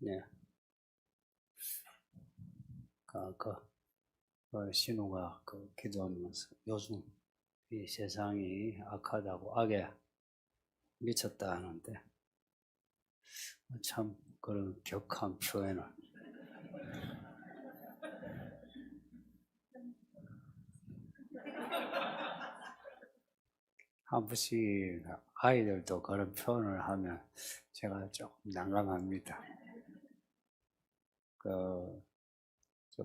네. 신우가 기도하면서 요즘 이 세상이 악하다고 악에 미쳤다 하는데 참 그런 격한 표현을 한 번씩 아이들도 그런 표현을 하면 제가 조금 난감합니다.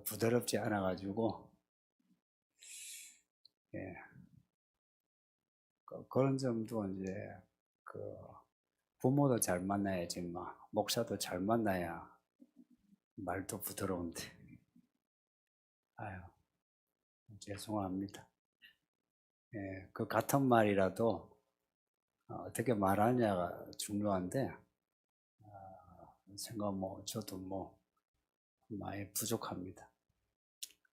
부드럽지 않아가지고 예, 그런 점도 이제 그 부모도 잘 만나야지 목사도 잘 만나야 말도 부드러운데 아유 죄송합니다. 예, 그 같은 말이라도 어떻게 말하냐가 중요한데 생각 저도 많이 부족합니다.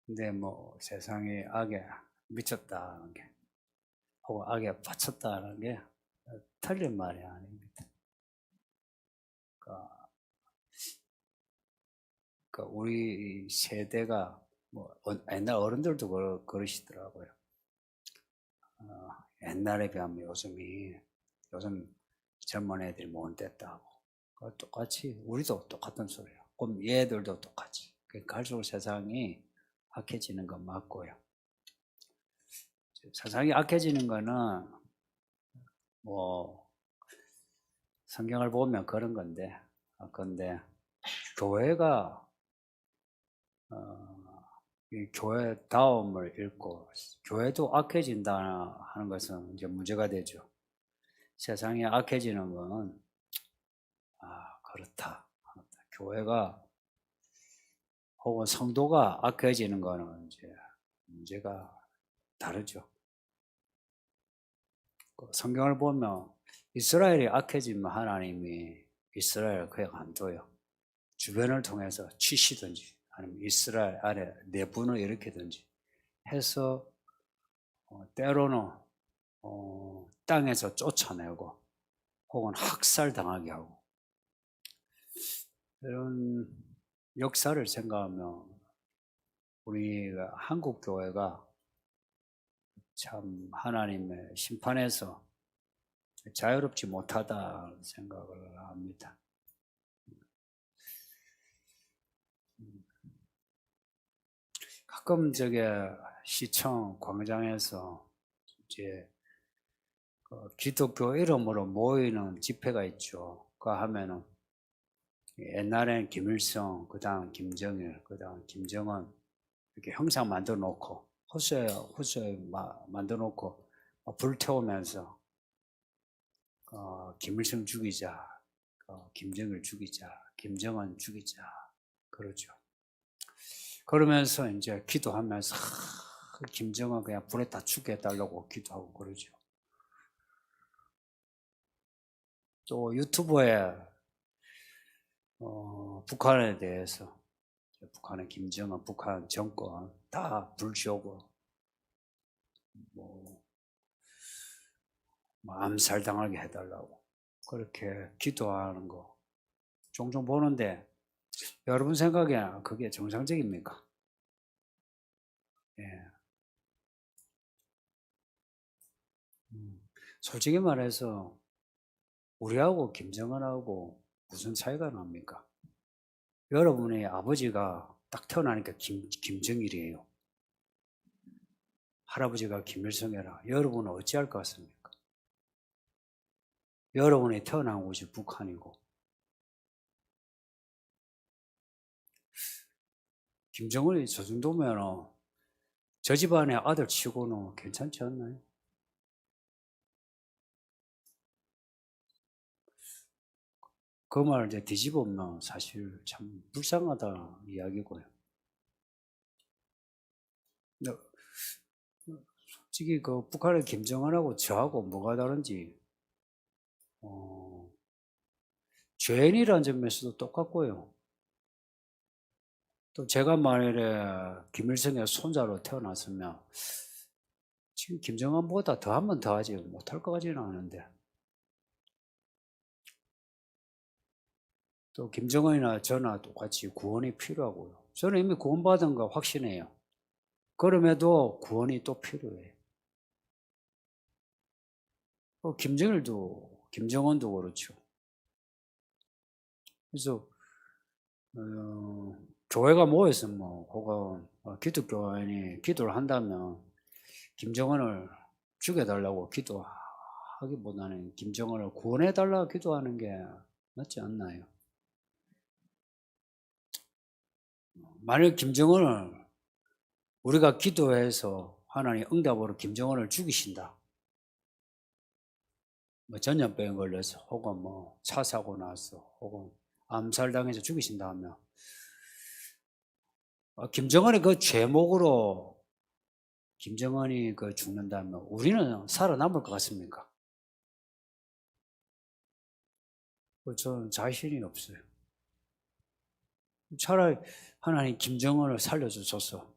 근데 세상이 악에 미쳤다는 게 혹은 악에 빠졌다는 게 틀린 말이 아닙니다. 우리 세대가 옛날 어른들도 그러시더라고요. 옛날에 비하면 요즘 젊은 애들이 못됐다고. 똑같이 우리도 똑같은 소리예요. 그럼 얘들도 똑같이. 갈수록 세상이 악해지는 건 맞고요. 세상이 악해지는 거는 성경을 보면 그런 건데, 근데 교회가 이 교회 다움을 잃고 교회도 악해진다 하는 것은 이제 문제가 되죠. 세상이 악해지는 건 그렇다. 교회가 혹은 성도가 악해지는 거는 이제 문제가 다르죠. 성경을 보면 이스라엘이 악해지면 하나님이 이스라엘을 그냥 안 둬요. 주변을 통해서 치시든지 아니면 이스라엘 안에 내분을 일으키든지 해서 때로는 땅에서 쫓아내고 혹은 학살당하게 하고 이런 역사를 생각하면 우리가 한국 교회가 참 하나님의 심판에서 자유롭지 못하다 생각을 합니다. 가끔 시청 광장에서 이제 기독교 이름으로 모이는 집회가 있죠. 하면은 옛날에는 김일성, 그 다음 김정일, 그 다음 김정은 이렇게 형상 만들어 놓고 호수에 만들어 놓고 불태우면서 김일성 죽이자, 김정일 죽이자, 김정은 죽이자 그러죠. 그러면서 이제 기도하면서 김정은 그냥 불에 다 죽게 해달라고 기도하고 그러죠. 또 유튜브에 북한에 대해서 북한의 김정은, 북한 정권 다 불쇼고 암살당하게 해달라고 그렇게 기도하는 거 종종 보는데 여러분 생각에는 그게 정상적입니까? 예. 솔직히 말해서 우리하고 김정은하고 무슨 차이가 납니까? 여러분의 아버지가 딱 태어나니까 김정일이에요. 할아버지가 김일성이라 여러분은 어찌할 것 같습니까? 여러분이 태어난 곳이 북한이고 김정은이 저 정도면 저 집안의 아들 치고는 괜찮지 않나요? 그 말 이제 뒤집으면 사실 참 불쌍하다 이야기고요. 근데 솔직히 북한의 김정은하고 저하고 뭐가 다른지 죄인이라는 점에서도 똑같고요. 또 제가 만일에 김일성의 손자로 태어났으면 지금 김정은보다 더 하면 더 하지 못할 것 같지는 않은데 또 김정은이나 저나 똑같이 구원이 필요하고요. 저는 이미 구원받은 거 확신해요. 그럼에도 구원이 또 필요해요. 김정은도 그렇죠. 그래서 교회가 모여서 혹은 기독교인이 기도를 한다면 김정은을 죽여달라고 기도하기보다는 김정은을 구원해달라고 기도하는 게 맞지 않나요? 만약 김정은을 우리가 기도해서 하나님 응답으로 김정은을 죽이신다. 전염병에 걸려서 혹은 차 사고 나서 혹은 암살당해서 죽이신다 하면 김정은의 그 죄목으로 김정은이 죽는다면 우리는 살아남을 것 같습니까? 저는 자신이 없어요. 차라리 하나님 김정은을 살려주소서.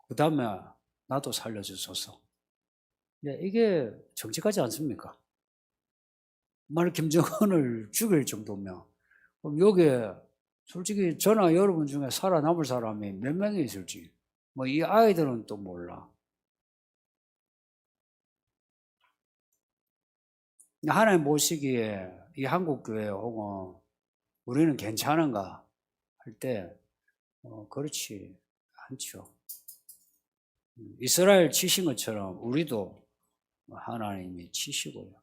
그 다음에 나도 살려주소서. 이게 정직하지 않습니까? 만약 김정은을 죽일 정도면 그럼 여기에 솔직히 저나 여러분 중에 살아남을 사람이 몇 명이 있을지 이 아이들은 또 몰라. 하나님 보시기에 이 한국교회 혹은 우리는 괜찮은가 할 때 그렇지 않죠. 이스라엘 치신 것처럼 우리도 하나님이 치시고요.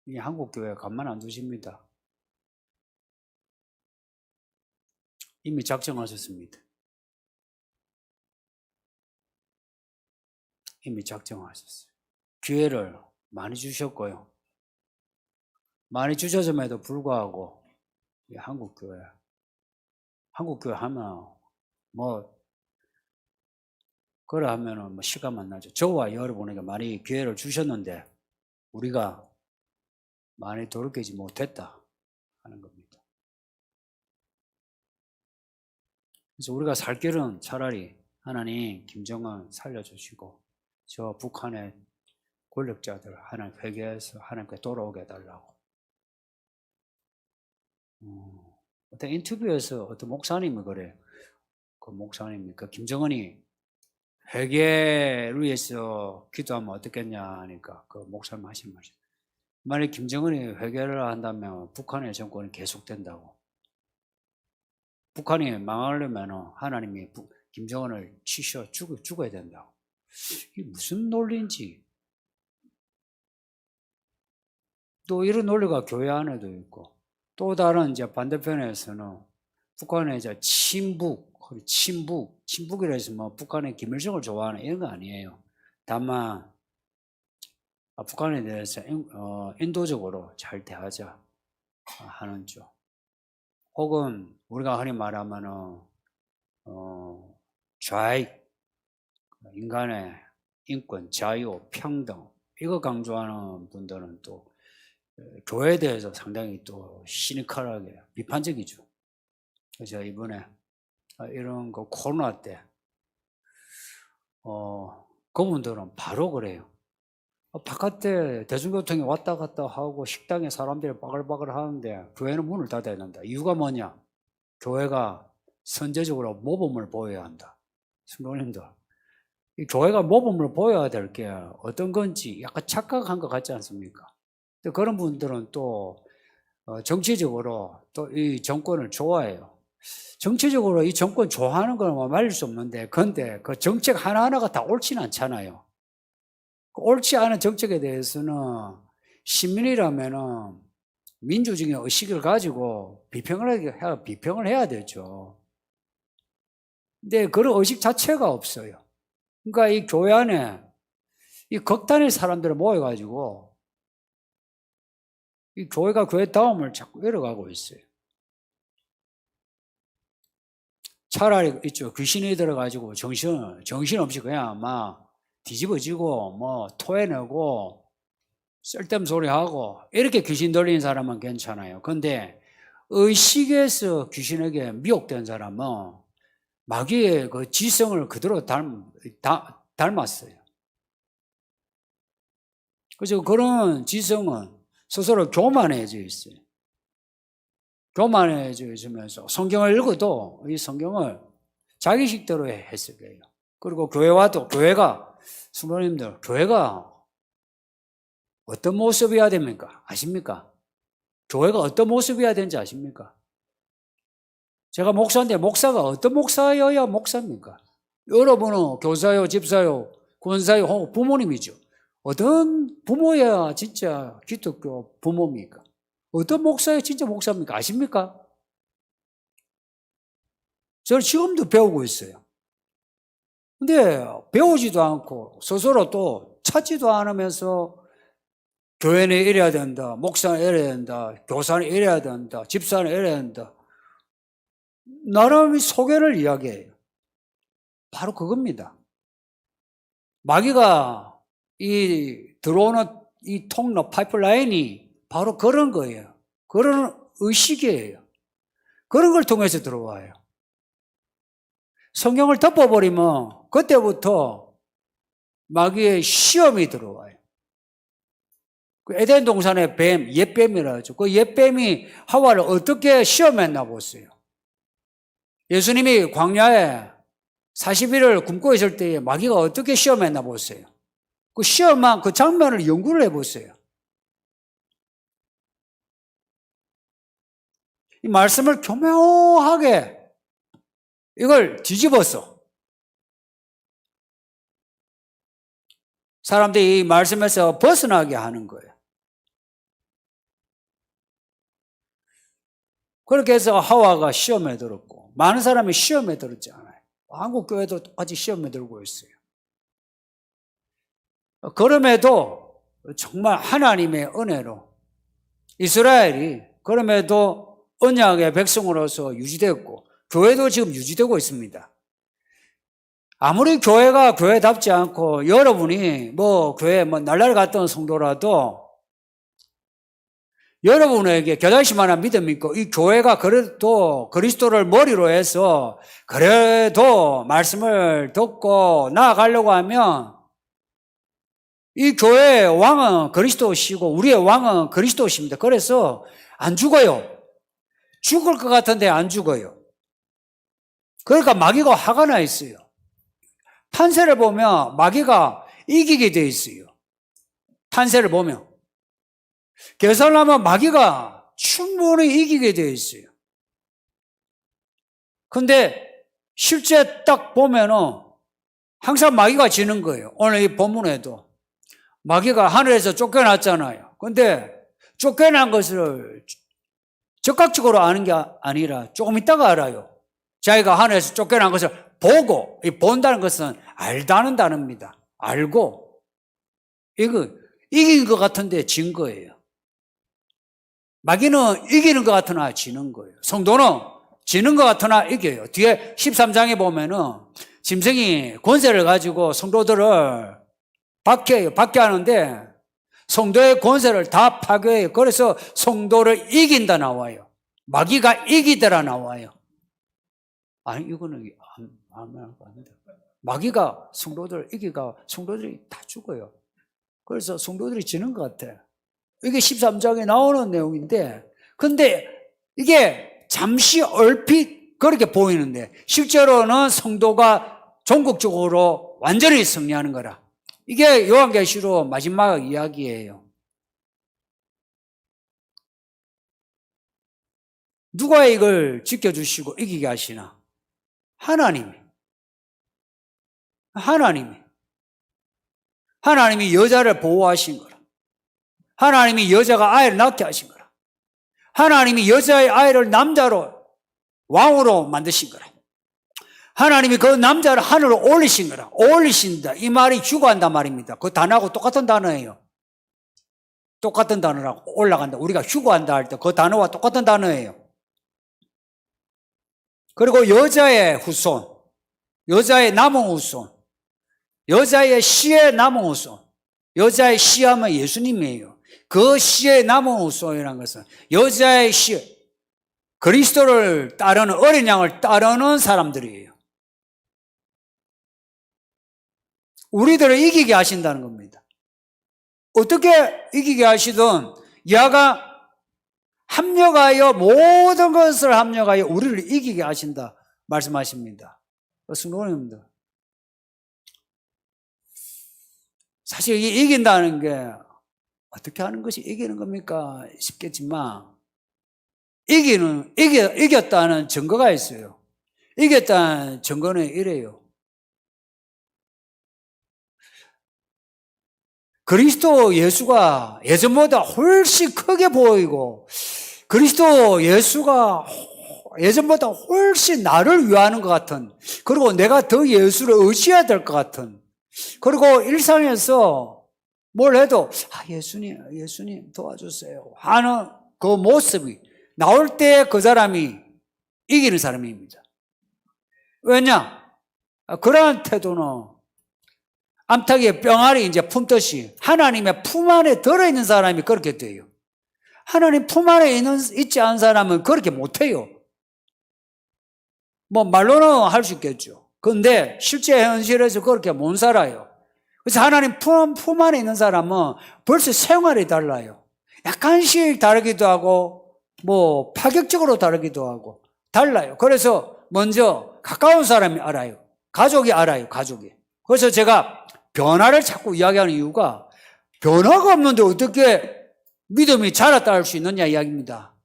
이 한국교회 가만 안 두십니다. 이미 작정하셨습니다. 이미 작정하셨어요. 기회를 많이 주셨고요. 많이 주셨음에도 불구하고 이 한국교회 하면 그래 하면은 시간만 나죠. 저와 여러분에게 많이 기회를 주셨는데 우리가 많이 돌이키지 못했다 하는 겁니다. 그래서 우리가 살 길은 차라리 하나님 김정은 살려주시고 저 북한의 권력자들 하나님 회개해서 하나님께 돌아오게 해달라고. 어떤 인터뷰에서 어떤 목사님이 그래요. 그 목사님이 김정은이 회개를 위해서 기도하면 어떻겠냐 하니까 그 목사님 하신 말씀. 만약 김정은이 회개를 한다면 북한의 정권이 계속된다고. 북한이 망하려면 하나님이 김정은을 치셔 죽어야 된다고. 이게 무슨 논리인지. 또 이런 논리가 교회 안에도 있고 또 다른 이제 반대편에서는 북한의 이제 친북이라 해서 북한의 김일성을 좋아하는 이런 거 아니에요. 다만 북한에 대해서 인도적으로 잘 대하자 하는 쪽. 혹은 우리가 흔히 말하면은 좌익, 인간의 인권, 자유, 평등 이거 강조하는 분들은 또 교회에 대해서 상당히 또 시니컬하게 비판적이죠. 그래서 이번에 이런 거 코로나 때 그분들은 바로 그래요. 바깥에 대중교통이 왔다 갔다 하고 식당에 사람들이 바글바글 하는데 교회는 문을 닫아야 된다. 이유가 뭐냐? 교회가 선제적으로 모범을 보여야 한다. 성도님들, 이 교회가 모범을 보여야 될 게 어떤 건지 약간 착각한 것 같지 않습니까? 그런 분들은 또 정치적으로 또 이 정권을 좋아해요. 정치적으로 이 정권 좋아하는 건 말릴 수 없는데 근데 그 정책 하나하나가 다 옳지는 않잖아요. 옳지 않은 정책에 대해서는 시민이라면은 민주적인 의식을 가지고 비평을 해야 되죠. 근데 그런 의식 자체가 없어요. 그러니까 이 교회 안에 이 극단의 사람들이 모여가지고 이 교회가 교회 다움을 자꾸 잃어가고 있어요. 차라리 있죠. 귀신이 들어가지고 정신없이 그냥 막 뒤집어지고 토해내고 쓸데없는 소리하고 이렇게 귀신 들리는 사람은 괜찮아요. 근데 의식에서 귀신에게 미혹된 사람은 마귀의 그 지성을 그대로 닮았어요. 그래서 그런 지성은 스스로 교만해져 있어요. 교만해지면서 성경을 읽어도 이 성경을 자기식대로 해석해요. 그리고 교회가 수모님들 교회가 어떤 모습이어야 됩니까? 아십니까? 교회가 어떤 모습이어야 되는지 아십니까? 제가 목사인데 목사가 어떤 목사여야 목사입니까? 여러분은 교사요, 집사요, 권사요, 혹은 부모님이죠. 어떤 부모야 진짜 기독교 부모입니까? 어떤 목사야 진짜 목사입니까? 아십니까? 저는 지금도 배우고 있어요. 근데 배우지도 않고 스스로 또 찾지도 않으면서 교회는 이래야 된다, 목사는 이래야 된다, 교사는 이래야 된다, 집사는 이래야 된다. 나름의 소개를 이야기해요. 바로 그겁니다. 마귀가 들어오는 이 통로, 파이프라인이 바로 그런 거예요. 그런 의식이에요. 그런 걸 통해서 들어와요. 성경을 덮어버리면 그때부터 마귀의 시험이 들어와요. 그 에덴 동산의 뱀, 옛뱀이라 하죠. 그 옛뱀이 하와를 어떻게 시험했나 보세요. 예수님이 광야에 40일을 굶고 있을 때에 마귀가 어떻게 시험했나 보세요. 그 시험한 그 장면을 연구를 해보세요. 이 말씀을 교묘하게 이걸 뒤집어서 사람들이 이 말씀에서 벗어나게 하는 거예요. 그렇게 해서 하와가 시험에 들었고 많은 사람이 시험에 들었지 않아요. 한국 교회도 아직 시험에 들고 있어요. 그럼에도 정말 하나님의 은혜로 이스라엘이 그럼에도 언약의 백성으로서 유지됐고 교회도 지금 유지되고 있습니다. 아무리 교회가 교회답지 않고 여러분이 교회 날라리 갔던 성도라도 여러분에게 겨자씨만한 믿음 있고 이 교회가 그래도 그리스도를 머리로 해서 그래도 말씀을 듣고 나아가려고 하면 이 교회의 왕은 그리스도시고 우리의 왕은 그리스도십니다. 그래서 안 죽어요. 죽을 것 같은데 안 죽어요. 그러니까 마귀가 화가 나 있어요. 판세를 보면 마귀가 이기게 돼 있어요. 판세를 보면. 계산하면 마귀가 충분히 이기게 되어 있어요. 근데 실제 딱 보면은 항상 마귀가 지는 거예요. 오늘 이 본문에도 마귀가 하늘에서 쫓겨났잖아요. 근데 쫓겨난 것을 즉각적으로 아는 게 아니라 조금 있다가 알아요. 자기가 하늘에서 쫓겨난 것을 보고, 본다는 것은 알다는 단어입니다. 알고, 이거 이긴 것 같은데 진 거예요. 마귀는 이기는 것 같으나 지는 거예요. 성도는 지는 것 같으나 이겨요. 뒤에 13장에 보면은 짐승이 권세를 가지고 성도들을 박해하는데 성도의 권세를 다 파괴해요. 그래서 성도를 이긴다 나와요. 마귀가 이기더라 나와요. 아니, 이거는 안 돼. 마귀가 성도들을 이기가 성도들이 다 죽어요. 그래서 성도들이 지는 것 같아. 이게 13장에 나오는 내용인데, 근데 이게 잠시 얼핏 그렇게 보이는데, 실제로는 성도가 전국적으로 완전히 승리하는 거라. 이게 요한계시록 마지막 이야기예요. 누가 이걸 지켜주시고 이기게 하시나? 하나님이. 하나님이 여자를 보호하신 거라. 하나님이 여자가 아이를 낳게 하신 거라. 하나님이 여자의 아이를 남자로 왕으로 만드신 거라. 하나님이 그 남자를 하늘로 올리신 거라. 올리신다. 이 말이 휴거한단 말입니다. 그 단어하고 똑같은 단어예요. 똑같은 단어라고 올라간다. 우리가 휴거한다 할 때 그 단어와 똑같은 단어예요. 그리고 여자의 후손, 여자의 남은 후손, 여자의 씨의 남은 후손, 여자의 씨하면 예수님이에요. 그 씨의 남은 후손이라는 것은 여자의 씨, 그리스도를 따르는, 어린 양을 따르는 사람들이에요. 우리들을 이기게 하신다는 겁니다. 어떻게 이기게 하시든 야가 합력하여 모든 것을 합력하여 우리를 이기게 하신다 말씀하십니다. 성도님들, 사실 이긴다는 게 어떻게 하는 것이 이기는 겁니까? 싶겠지만 이겼다는 증거가 있어요. 이겼다는 증거는 이래요. 그리스도 예수가 예전보다 훨씬 크게 보이고, 그리스도 예수가 예전보다 훨씬 나를 위하는 것 같은, 그리고 내가 더 예수를 의지해야 될 것 같은, 그리고 일상에서 뭘 해도 예수님 도와주세요 하는 그 모습이 나올 때 그 사람이 이기는 사람입니다. 왜냐? 그러한 태도는 암탉이의 뿅알이 이제 품듯이 하나님의 품 안에 들어있는 사람이 그렇게 돼요. 하나님 품 안에 있지 않은 사람은 그렇게 못해요. 뭐 말로는 할 수 있겠죠. 그런데 실제 현실에서 그렇게 못 살아요. 그래서 하나님 품 안에 있는 사람은 벌써 생활이 달라요. 약간씩 다르기도 하고 뭐 파격적으로 다르기도 하고 달라요. 그래서 먼저 가까운 사람이 알아요. 가족이 알아요. 가족이. 그래서 제가 변화를 자꾸 이야기하는 이유가 변화가 없는데 어떻게 믿음이 자랐다 할 수 있느냐 이야기입니다.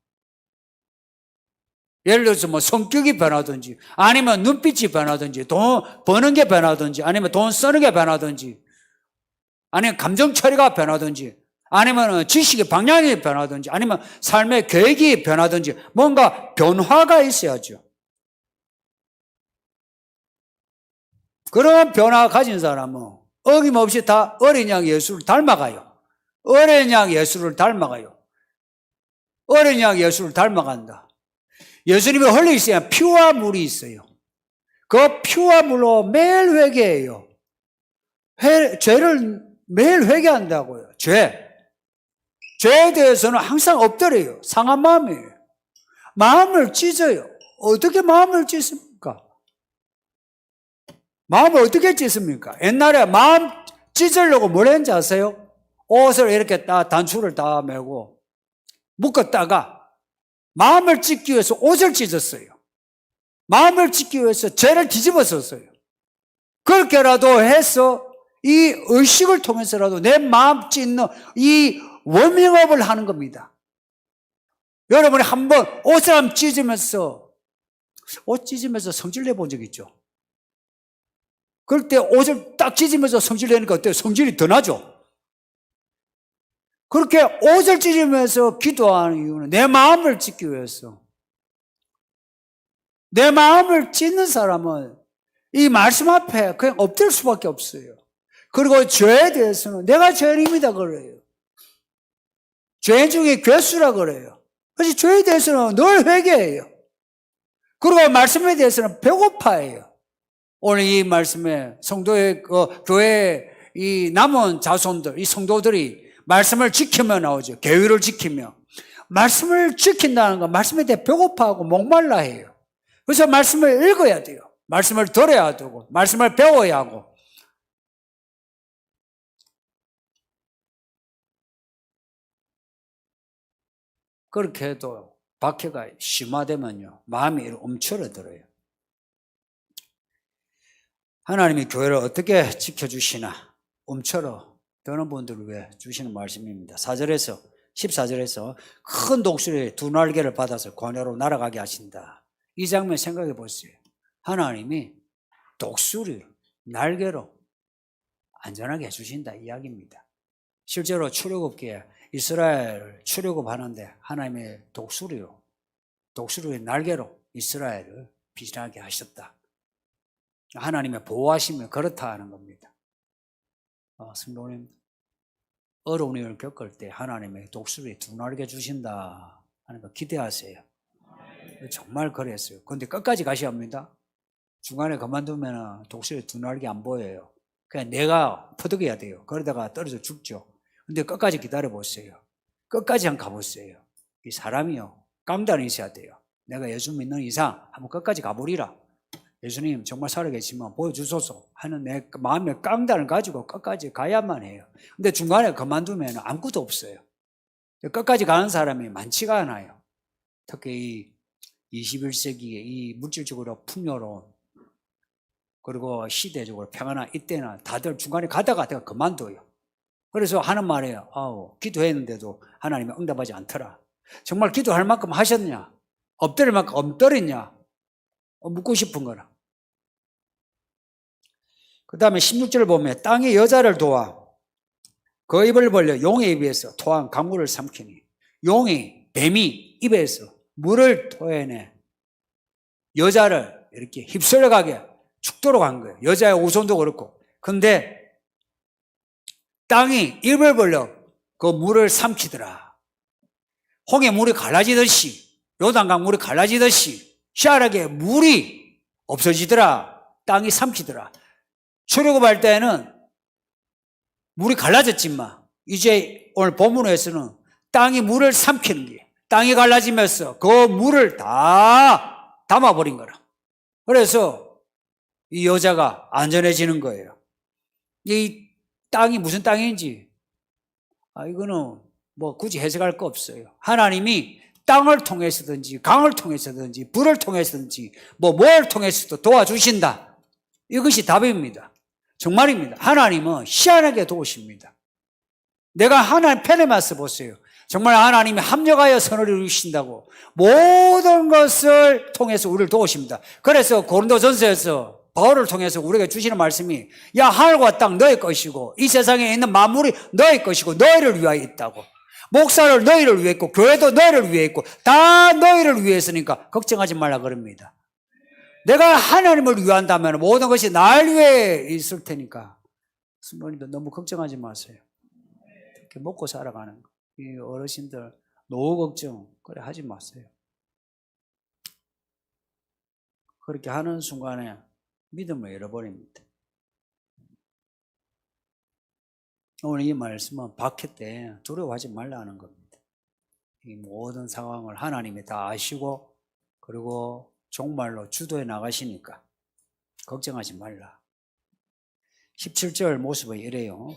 예를 들어서 뭐 성격이 변하든지 아니면 눈빛이 변하든지 돈 버는 게 변하든지 아니면 돈 쓰는 게 변하든지 아니면 감정 처리가 변하든지 아니면 지식의 방향이 변하든지 아니면 삶의 계획이 변하든지 뭔가 변화가 있어야죠. 그런 변화 가진 사람은 어김없이 다 어린 양 예수를 닮아가요. 어린 양 예수를 닮아가요. 어린 양 예수를 닮아간다. 예수님이 흘리시는 피와 물이 있어요. 그 피와 물로 매일 회개해요. 죄를 매일 회개한다고요. 죄에 대해서는 항상 엎드려요. 상한 마음이에요. 마음을 찢어요. 어떻게 마음을 찢습니까? 마음을 어떻게 찢습니까? 옛날에 마음 찢으려고 뭘 했는지 아세요? 옷을 이렇게 단추를 다 매고 묶었다가 마음을 찢기 위해서 옷을 찢었어요. 마음을 찢기 위해서 죄를 뒤집어 썼어요. 그렇게라도 해서 이 의식을 통해서라도 내 마음 찢는 이 워밍업을 하는 겁니다. 여러분이 한번 옷을 한번 찢으면서 옷 찢으면서 성질 내본 적 있죠? 그럴 때 옷을 딱 찢으면서 성질 내니까 어때요? 성질이 더 나죠? 그렇게 옷을 찢으면서 기도하는 이유는 내 마음을 찢기 위해서. 내 마음을 찢는 사람은 이 말씀 앞에 그냥 엎드릴 수밖에 없어요. 그리고 죄에 대해서는 내가 죄인입니다 그래요. 죄 중에 괴수라 그래요. 그래서 죄에 대해서는 늘 회개해요. 그리고 말씀에 대해서는 배고파해요. 오늘 이 말씀에 성도의 교회의 이 남은 자손들, 이 성도들이 말씀을 지키며 나오죠. 계율을 지키며. 말씀을 지킨다는 건 말씀에 대해 배고파하고 목말라 해요. 그래서 말씀을 읽어야 돼요. 말씀을 들어야 되고, 말씀을 배워야 하고. 그렇게 해도 박해가 심화되면요, 마음이 움츠러들어요. 하나님이 교회를 어떻게 지켜주시나 움츠러드는 분들을 위해 주시는 말씀입니다. 14절에서 큰 독수리 두 날개를 받아서 광야로 날아가게 하신다. 이 장면 생각해 보세요. 하나님이 독수리 날개로 안전하게 해주신다 이야기입니다. 실제로 출애굽기에 이스라엘을 출애굽하는데 하나님의 독수리의 날개로 이스라엘을 피신하게 하셨다. 하나님의 보호하심이 그렇다 하는 겁니다. 성도님, 어려운 일을 겪을 때 하나님의 독수리 두 날개 주신다 하는 거 기대하세요. 정말 그랬어요. 그런데 끝까지 가셔야 합니다. 중간에 그만두면 독수리 두 날개 안 보여요. 그냥 내가 퍼득해야 돼요. 그러다가 떨어져 죽죠. 근데 끝까지 기다려 보세요. 끝까지 한번 가보세요. 이 사람이요, 깡단이 있어야 돼요. 내가 예수 믿는 이상 한번 끝까지 가보리라. 예수님 정말 살아계시면 보여주소서 하는 내 마음의 깡단을 가지고 끝까지 가야만 해요. 근데 중간에 그만두면 아무것도 없어요. 끝까지 가는 사람이 많지가 않아요. 특히 이 21세기에 이 물질적으로 풍요로운 그리고 시대적으로 평안한 이때는 다들 중간에 가다가 그만둬요. 그래서 하는 말이에요. 기도했는데도 하나님이 응답하지 않더라. 정말 기도할 만큼 하셨냐? 엎드릴 만큼 엎드렸냐? 묻고 싶은 거라. 그 다음에 16절 보면 땅의 여자를 도와 그 입을 벌려 용의 입에서 토한 강물을 삼키니 용이 뱀이 입에서 물을 토해내 여자를 이렇게 휩쓸려 가게 죽도록 한 거예요. 여자의 우손도 그렇고. 근데 땅이 입을 벌려 그 물을 삼키더라. 홍해 물이 갈라지듯이 요단강 물이 갈라지듯이 희한하게 물이 없어지더라. 땅이 삼키더라. 출애굽할 때는 물이 갈라졌지만 이제 오늘 본문에서는 땅이 물을 삼키는 게 땅이 갈라지면서 그 물을 다 담아버린 거라. 그래서 이 여자가 안전해지는 거예요. 이 땅이 무슨 땅인지 이거는 뭐 굳이 해석할 거 없어요. 하나님이 땅을 통해서든지 강을 통해서든지 불을 통해서든지 뭘 통해서도 도와주신다. 이것이 답입니다. 정말입니다. 하나님은 희한하게 도우십니다. 내가 하나님 편에 맞서 보세요. 정말 하나님이 합력하여 선을 이루신다고 모든 것을 통해서 우리를 도우십니다. 그래서 고린도전서에서 바울을 통해서 우리에게 주시는 말씀이 하늘과 땅 너의 것이고 이 세상에 있는 만물이 너의 것이고 너희를 위하여 있다고. 목사를 너희를 위해 있고 교회도 너희를 위해 있고 다 너희를 위해서니까 걱정하지 말라 그럽니다. 내가 하나님을 위한다면 모든 것이 날 위해 있을 테니까 스모님도 너무 걱정하지 마세요. 이렇게 먹고 살아가는 거. 이 어르신들 노후 걱정 그래 하지 마세요. 그렇게 하는 순간에 믿음을 잃어버립니다. 오늘 이 말씀은 박해 때 두려워하지 말라는 겁니다. 이 모든 상황을 하나님이 다 아시고 그리고 정말로 주도해 나가시니까 걱정하지 말라. 17절 모습은 이래요.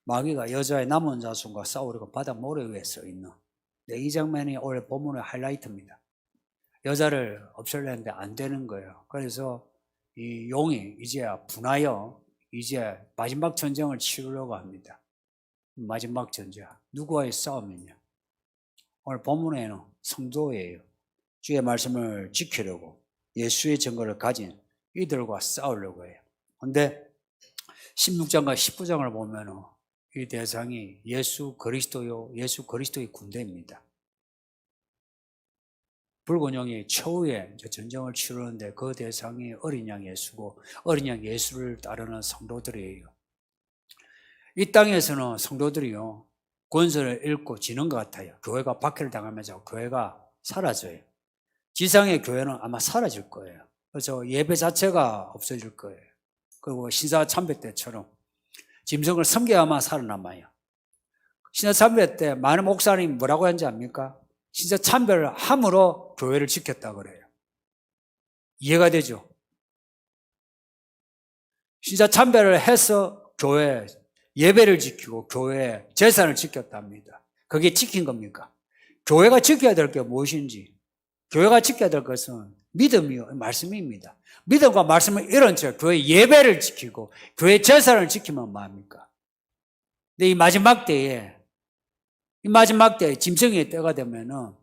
마귀가 여자의 남은 자손과 싸우려고 바닥 모래 위에 서 있는. 이 장면이 오늘 본문의 하이라이트입니다. 여자를 없애려는데 안 되는 거예요. 그래서 이 용이 이제 분하여 이제 마지막 전쟁을 치르려고 합니다. 마지막 전쟁. 누구와의 싸움이냐? 오늘 본문에는 성도예요. 주의 말씀을 지키려고 예수의 증거를 가진 이들과 싸우려고 해요. 그런데 16장과 19장을 보면 이 대상이 예수 그리스도요, 예수 그리스도의 군대입니다. 붉은 용이 최후에 전쟁을 치르는데 그 대상이 어린 양 예수고 어린 양 예수를 따르는 성도들이에요. 이 땅에서는 성도들이요 권세를 잃고 지는 것 같아요. 교회가 박해를 당하면서 교회가 사라져요. 지상의 교회는 아마 사라질 거예요. 그래서 예배 자체가 없어질 거예요. 그리고 신사 참배 때처럼 짐승을 섬겨야만 살아남아요. 신사 참배 때 많은 목사님이 뭐라고 하는지 압니까? 신사 참배를 함으로 교회를 지켰다 그래요. 이해가 되죠? 신사 참배를 해서 교회 예배를 지키고 교회 재산을 지켰답니다. 그게 지킨 겁니까? 교회가 지켜야 될 게 무엇인지, 교회가 지켜야 될 것은 믿음이요, 말씀입니다. 믿음과 말씀을 이런 채 교회 예배를 지키고 교회 재산을 지키면 뭐합니까? 근데 이 마지막 때에 짐승의 때가 되면은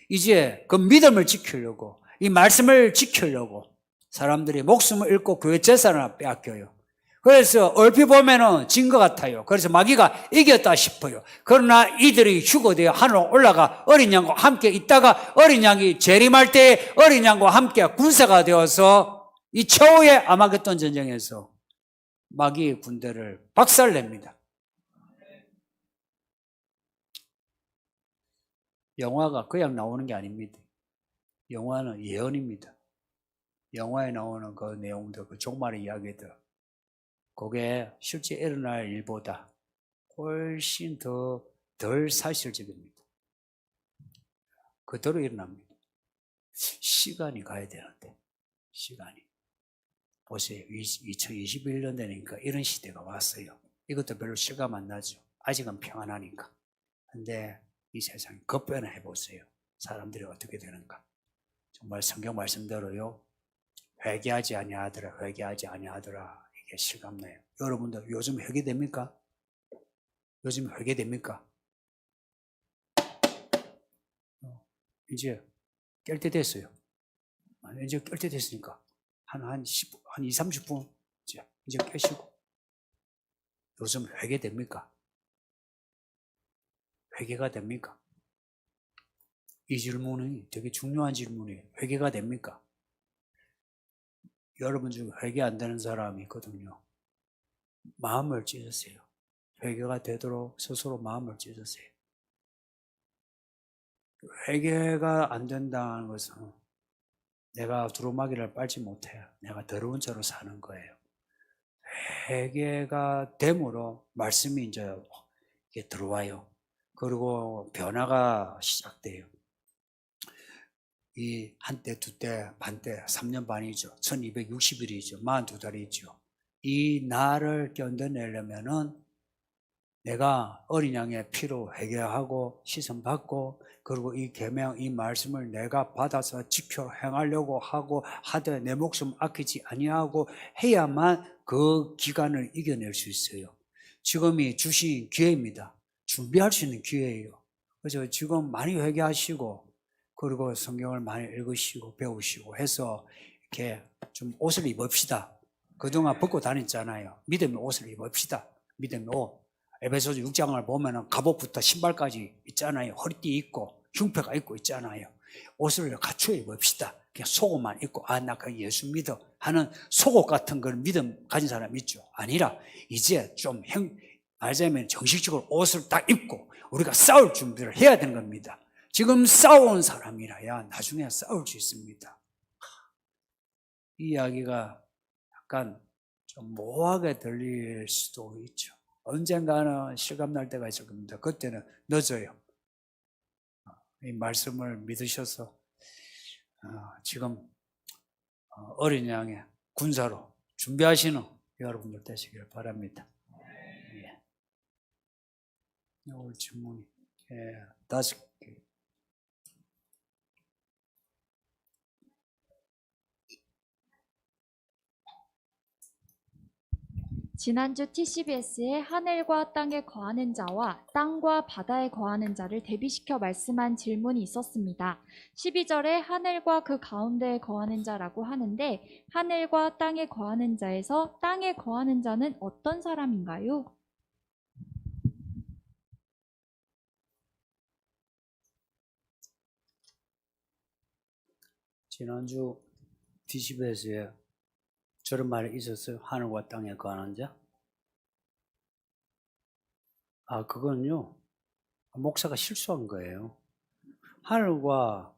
이제 그 믿음을 지키려고 이 말씀을 지키려고 사람들이 목숨을 잃고 교회 재산을 빼앗겨요. 그래서 얼핏 보면은 진 것 같아요. 그래서 마귀가 이겼다 싶어요. 그러나 이들이 휴거되어 하늘로 올라가 어린 양과 함께 있다가 어린 양이 재림할 때 어린 양과 함께 군사가 되어서 이 최후의 아마겟돈 전쟁에서 마귀의 군대를 박살냅니다. 영화가 그냥 나오는 게 아닙니다. 영화는 예언입니다. 영화에 나오는 그 내용들, 그 종말의 이야기들, 그게 실제 일어날 일보다 훨씬 덜 사실적입니다. 그대로 일어납니다. 시간이 가야 되는데, 시간이. 보세요. 2021년 되니까 이런 시대가 왔어요. 이것도 별로 실감 안 나죠. 아직은 평안하니까. 근데 이 세상이 급변을 해보세요. 사람들이 어떻게 되는가? 정말 성경 말씀대로요. 회개하지 아니하더라. 회개하지 아니하더라. 이게 실감나요. 여러분들 요즘 회개됩니까? 요즘 회개됩니까? 이제 깰 때 됐어요. 이제 깰 때 됐으니까 한 2, 30분 이제 깨시고. 요즘 회개됩니까? 회개가 됩니까? 이 질문이 되게 중요한 질문이에요. 회개가 됩니까? 여러분 중 회개 안 되는 사람이 있거든요. 마음을 찢으세요. 회개가 되도록 스스로 마음을 찢으세요. 회개가 안 된다는 것은 내가 두루마기를 빨지 못해요. 내가 더러운 채로 사는 거예요. 회개가 됨으로 말씀이 이제 이게 들어와요. 그리고 변화가 시작돼요. 이 한때, 두때, 반때, 3년 반이죠. 1260일이죠. 42달이죠. 이 날을 견뎌내려면은 내가 어린 양의 피로 회개하고 시선받고 그리고 이 계명, 이 말씀을 내가 받아서 지켜 행하려고 하고 하되 내 목숨 아끼지 아니하고 해야만 그 기간을 이겨낼 수 있어요. 지금이 주신 기회입니다. 준비할 수 있는 기회예요. 그래서 지금 많이 회개하시고 그리고 성경을 많이 읽으시고 배우시고 해서 이렇게 좀 옷을 입읍시다. 그동안 벗고 다녔잖아요. 믿음의 옷을 입읍시다. 믿음의 옷. 에베소서 6장을 보면 갑옷부터 신발까지 있잖아요. 허리띠 있고 흉패가 있고 있잖아요. 옷을 갖추어 입읍시다. 그냥 속옷만 입고 나 그냥 예수 믿어 하는 속옷 같은 걸 믿음 가진 사람 있죠. 아니라 이제 좀 말하자면 정식적으로 옷을 딱 입고 우리가 싸울 준비를 해야 되는 겁니다. 지금 싸운 사람이라야 나중에 싸울 수 있습니다. 이 이야기가 약간 좀 모호하게 들릴 수도 있죠. 언젠가는 실감날 때가 있을 겁니다. 그때는 늦어요. 이 말씀을 믿으셔서 지금 어린 양의 군사로 준비하시는 여러분들 되시길 바랍니다. 예. 오늘 질문이 5개. 지난주 TCBS에 하늘과 땅에 거하는 자와 땅과 바다에 거하는 자를 대비시켜 말씀한 질문이 있었습니다. 12절에 하늘과 그 가운데에 거하는 자라고 하는데 하늘과 땅에 거하는 자에서 땅에 거하는 자는 어떤 사람인가요? 지난주 TCBS에 저런 말이 있었어요. 하늘과 땅에 거하는 자. 그건요. 목사가 실수한 거예요. 하늘과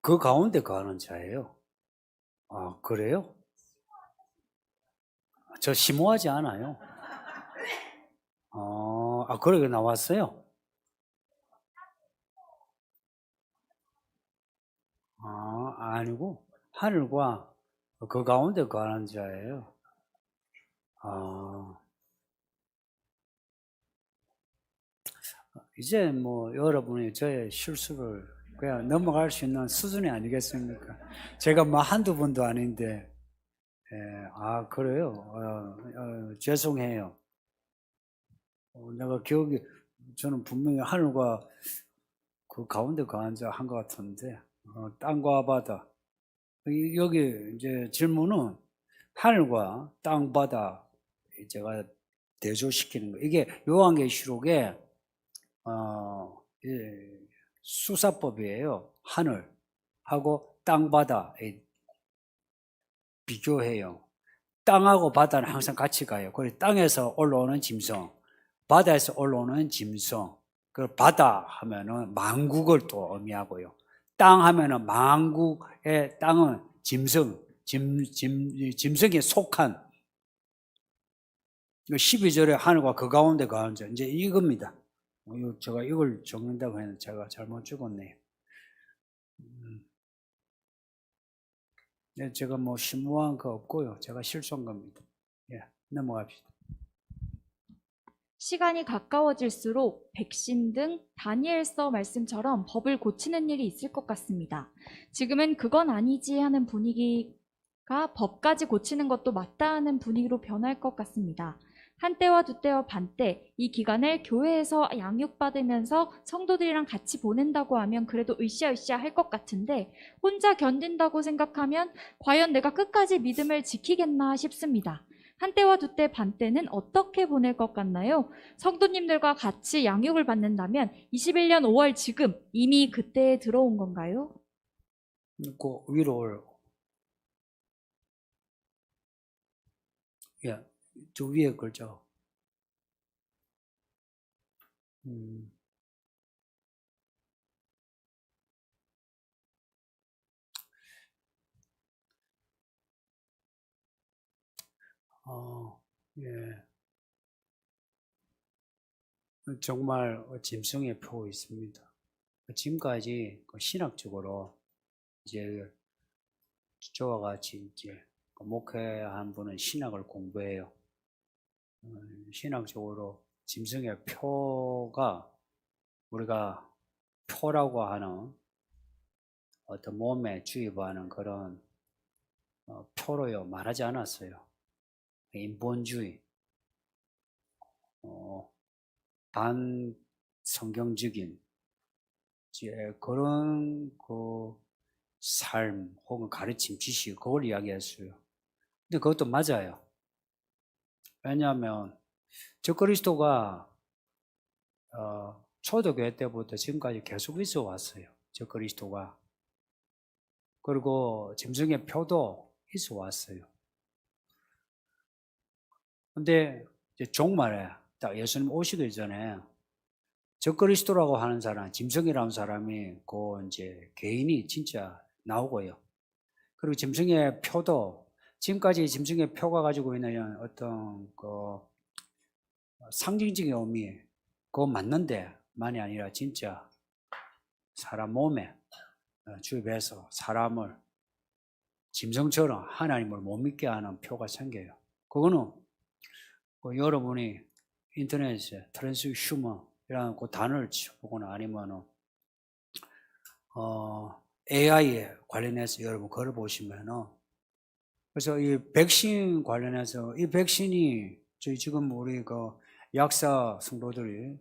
그 가운데 거하는 자예요. 그래요? 저 심오하지 않아요. 그러게 나왔어요? 아니고 하늘과 그 가운데 거하는 자예요. 이제 뭐 여러분이 저의 실수를 그냥 넘어갈 수 있는 수준이 아니겠습니까? 제가 뭐 한두 번도 아닌데, 그래요? 죄송해요. 내가 저는 분명히 하늘과 그 가운데 거하는 자 한 것 같은데, 땅과 바다. 여기 이제 질문은 하늘과 땅, 바다, 제가 대조시키는 거. 이게 요한계시록에, 수사법이에요. 하늘하고 땅, 바다 비교해요. 땅하고 바다는 항상 같이 가요. 그리고 땅에서 올라오는 짐승, 바다에서 올라오는 짐승. 그 바다 하면은 만국을 또 의미하고요. 땅 하면은 만국의 땅은 짐승에 속한 12절에 하늘과 그 가운데 거하는 자. 이제 이겁니다. 제가 이걸 적는다고 했는데 제가 잘못 적었네요. 제가 뭐 심오한 거 없고요. 제가 실수한 겁니다. 넘어갑시다. 시간이 가까워질수록 백신 등 다니엘서 말씀처럼 법을 고치는 일이 있을 것 같습니다. 지금은 그건 아니지 하는 분위기가 법까지 고치는 것도 맞다 하는 분위기로 변할 것 같습니다. 한때와 두때와 반때 이 기간을 교회에서 양육받으면서 성도들이랑 같이 보낸다고 하면 그래도 으쌰으쌰 할 것 같은데 혼자 견딘다고 생각하면 과연 내가 끝까지 믿음을 지키겠나 싶습니다. 한때와 두때 반때는 어떻게 보낼 것 같나요? 성도님들과 같이 양육을 받는다면 21년 5월 지금 이미 그때에 들어온 건가요? 그 위로 예, 저 위에 걸죠. 예. 정말 짐승의 표 있습니다. 지금까지 신학적으로 이제 저와 같이 이제 목회한 분은 신학을 공부해요. 신학적으로 짐승의 표가 우리가 표라고 하는 어떤 몸에 주입하는 그런 표로요 말하지 않았어요. 인본주의, 반성경적인 이제 그런 그 삶 혹은 가르침, 지식 그걸 이야기했어요. 근데 그것도 맞아요. 왜냐하면 저 그리스도가 초대교회 때부터 지금까지 계속 있어 왔어요. 저 그리스도가. 그리고 짐승의 표도 있어 왔어요. 근데 이제 종말에 딱 예수님 오시기 전에 저 그리스도라고 하는 사람, 짐승이라는 사람이 그 이제 개인이 진짜 나오고요. 그리고 짐승의 표도 지금까지 짐승의 표가 가지고 있는 어떤 그 상징적인 의미 그거 맞는데 만이 아니라 진짜 사람 몸에 주입해서 사람을 짐승처럼 하나님을 못 믿게 하는 표가 생겨요. 그거는 여러분이 인터넷에 트랜스휴머이라는 그 단어를 쳐보거나 아니면은 AI에 관련해서 여러분 글을 보시면은 그래서 이 백신 관련해서 이 백신이 저희 지금 우리 그 약사 성도들이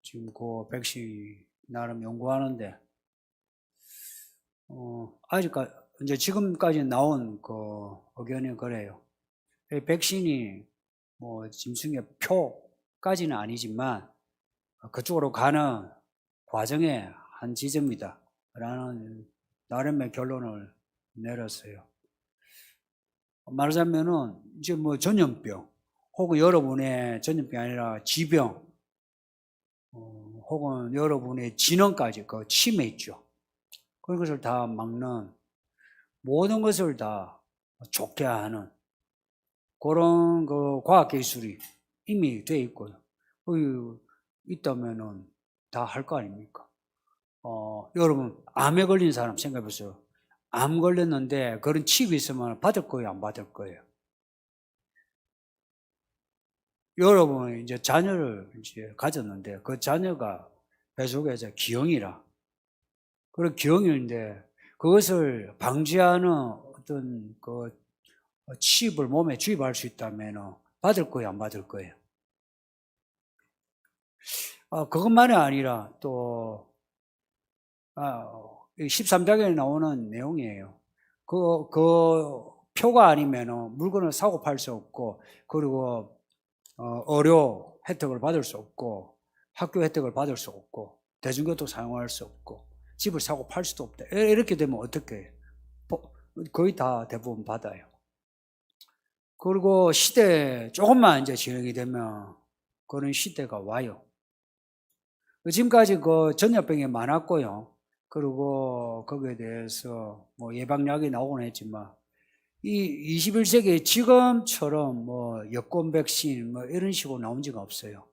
지금 그 백신 나름 연구하는데 아직까지 이제 지금까지 나온 그 의견이 그래요. 이 백신이 뭐 짐승의 표까지는 아니지만 그쪽으로 가는 과정의 한 지점이다 라는 나름의 결론을 내렸어요. 말하자면은 이제 뭐 전염병 혹은 여러분의 전염병이 아니라 지병 혹은 여러분의 진원까지 그 치매 있죠. 그런 것을 다 막는 모든 것을 다 좋게 하는 그런 그 과학 기술이 이미 돼 있고요. 있다면은 다 할 거 아닙니까? 여러분 암에 걸린 사람 생각해 보세요. 암 걸렸는데 그런 칩이 있으면 받을 거예요, 안 받을 거예요? 여러분 이제 자녀를 이제 가졌는데 그 자녀가 뱃속에서 기형이라 그런 기형인데 그것을 방지하는 어떤 그 칩을 몸에 주입할 수 있다면 받을 거예요, 안 받을 거예요? 그것만이 아니라 또 13장에 나오는 내용이에요. 그 표가 아니면 물건을 사고 팔 수 없고 그리고 의료 혜택을 받을 수 없고 학교 혜택을 받을 수 없고 대중교통 사용할 수 없고 집을 사고 팔 수도 없다. 이렇게 되면 어떻게 해요? 거의 다 대부분 받아요. 그리고 시대 조금만 이제 진행이 되면 그런 시대가 와요. 지금까지 그 전염병이 많았고요. 그리고 거기에 대해서 뭐 예방약이 나오곤 했지만 이 21세기 지금처럼 뭐 여권 백신 뭐 이런 식으로 나온 적은 없어요.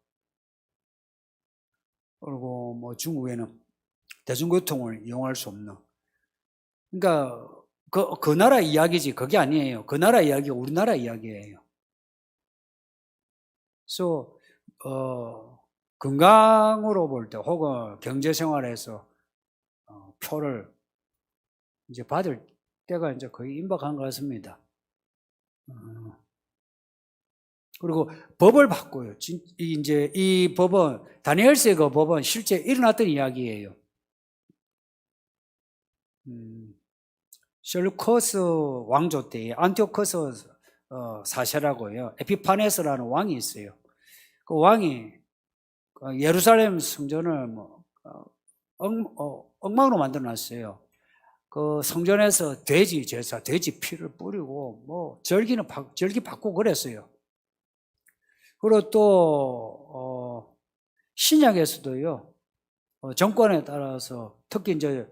그리고 뭐 중국에는 대중교통을 이용할 수 없는. 그러니까 그 나라 이야기지 그게 아니에요. 그 나라 이야기가 우리나라 이야기예요. 그래서 건강으로 볼 때 혹은 경제생활에서 표를 이제 받을 때가 이제 거의 임박한 것 같습니다. 그리고 법을 바꿔요. 이제 이 법은 다니엘서의 그 법은 실제 일어났던 이야기예요. 셀루커스 왕조 때에 안티오커스 사세라고요. 에피파네스라는 왕이 있어요. 그 왕이 예루살렘 성전을 엉망으로 만들어놨어요. 그 성전에서 돼지 제사, 돼지 피를 뿌리고 절기 바꾸고 그랬어요. 그리고 또 신약에서도요. 정권에 따라서 특히 이제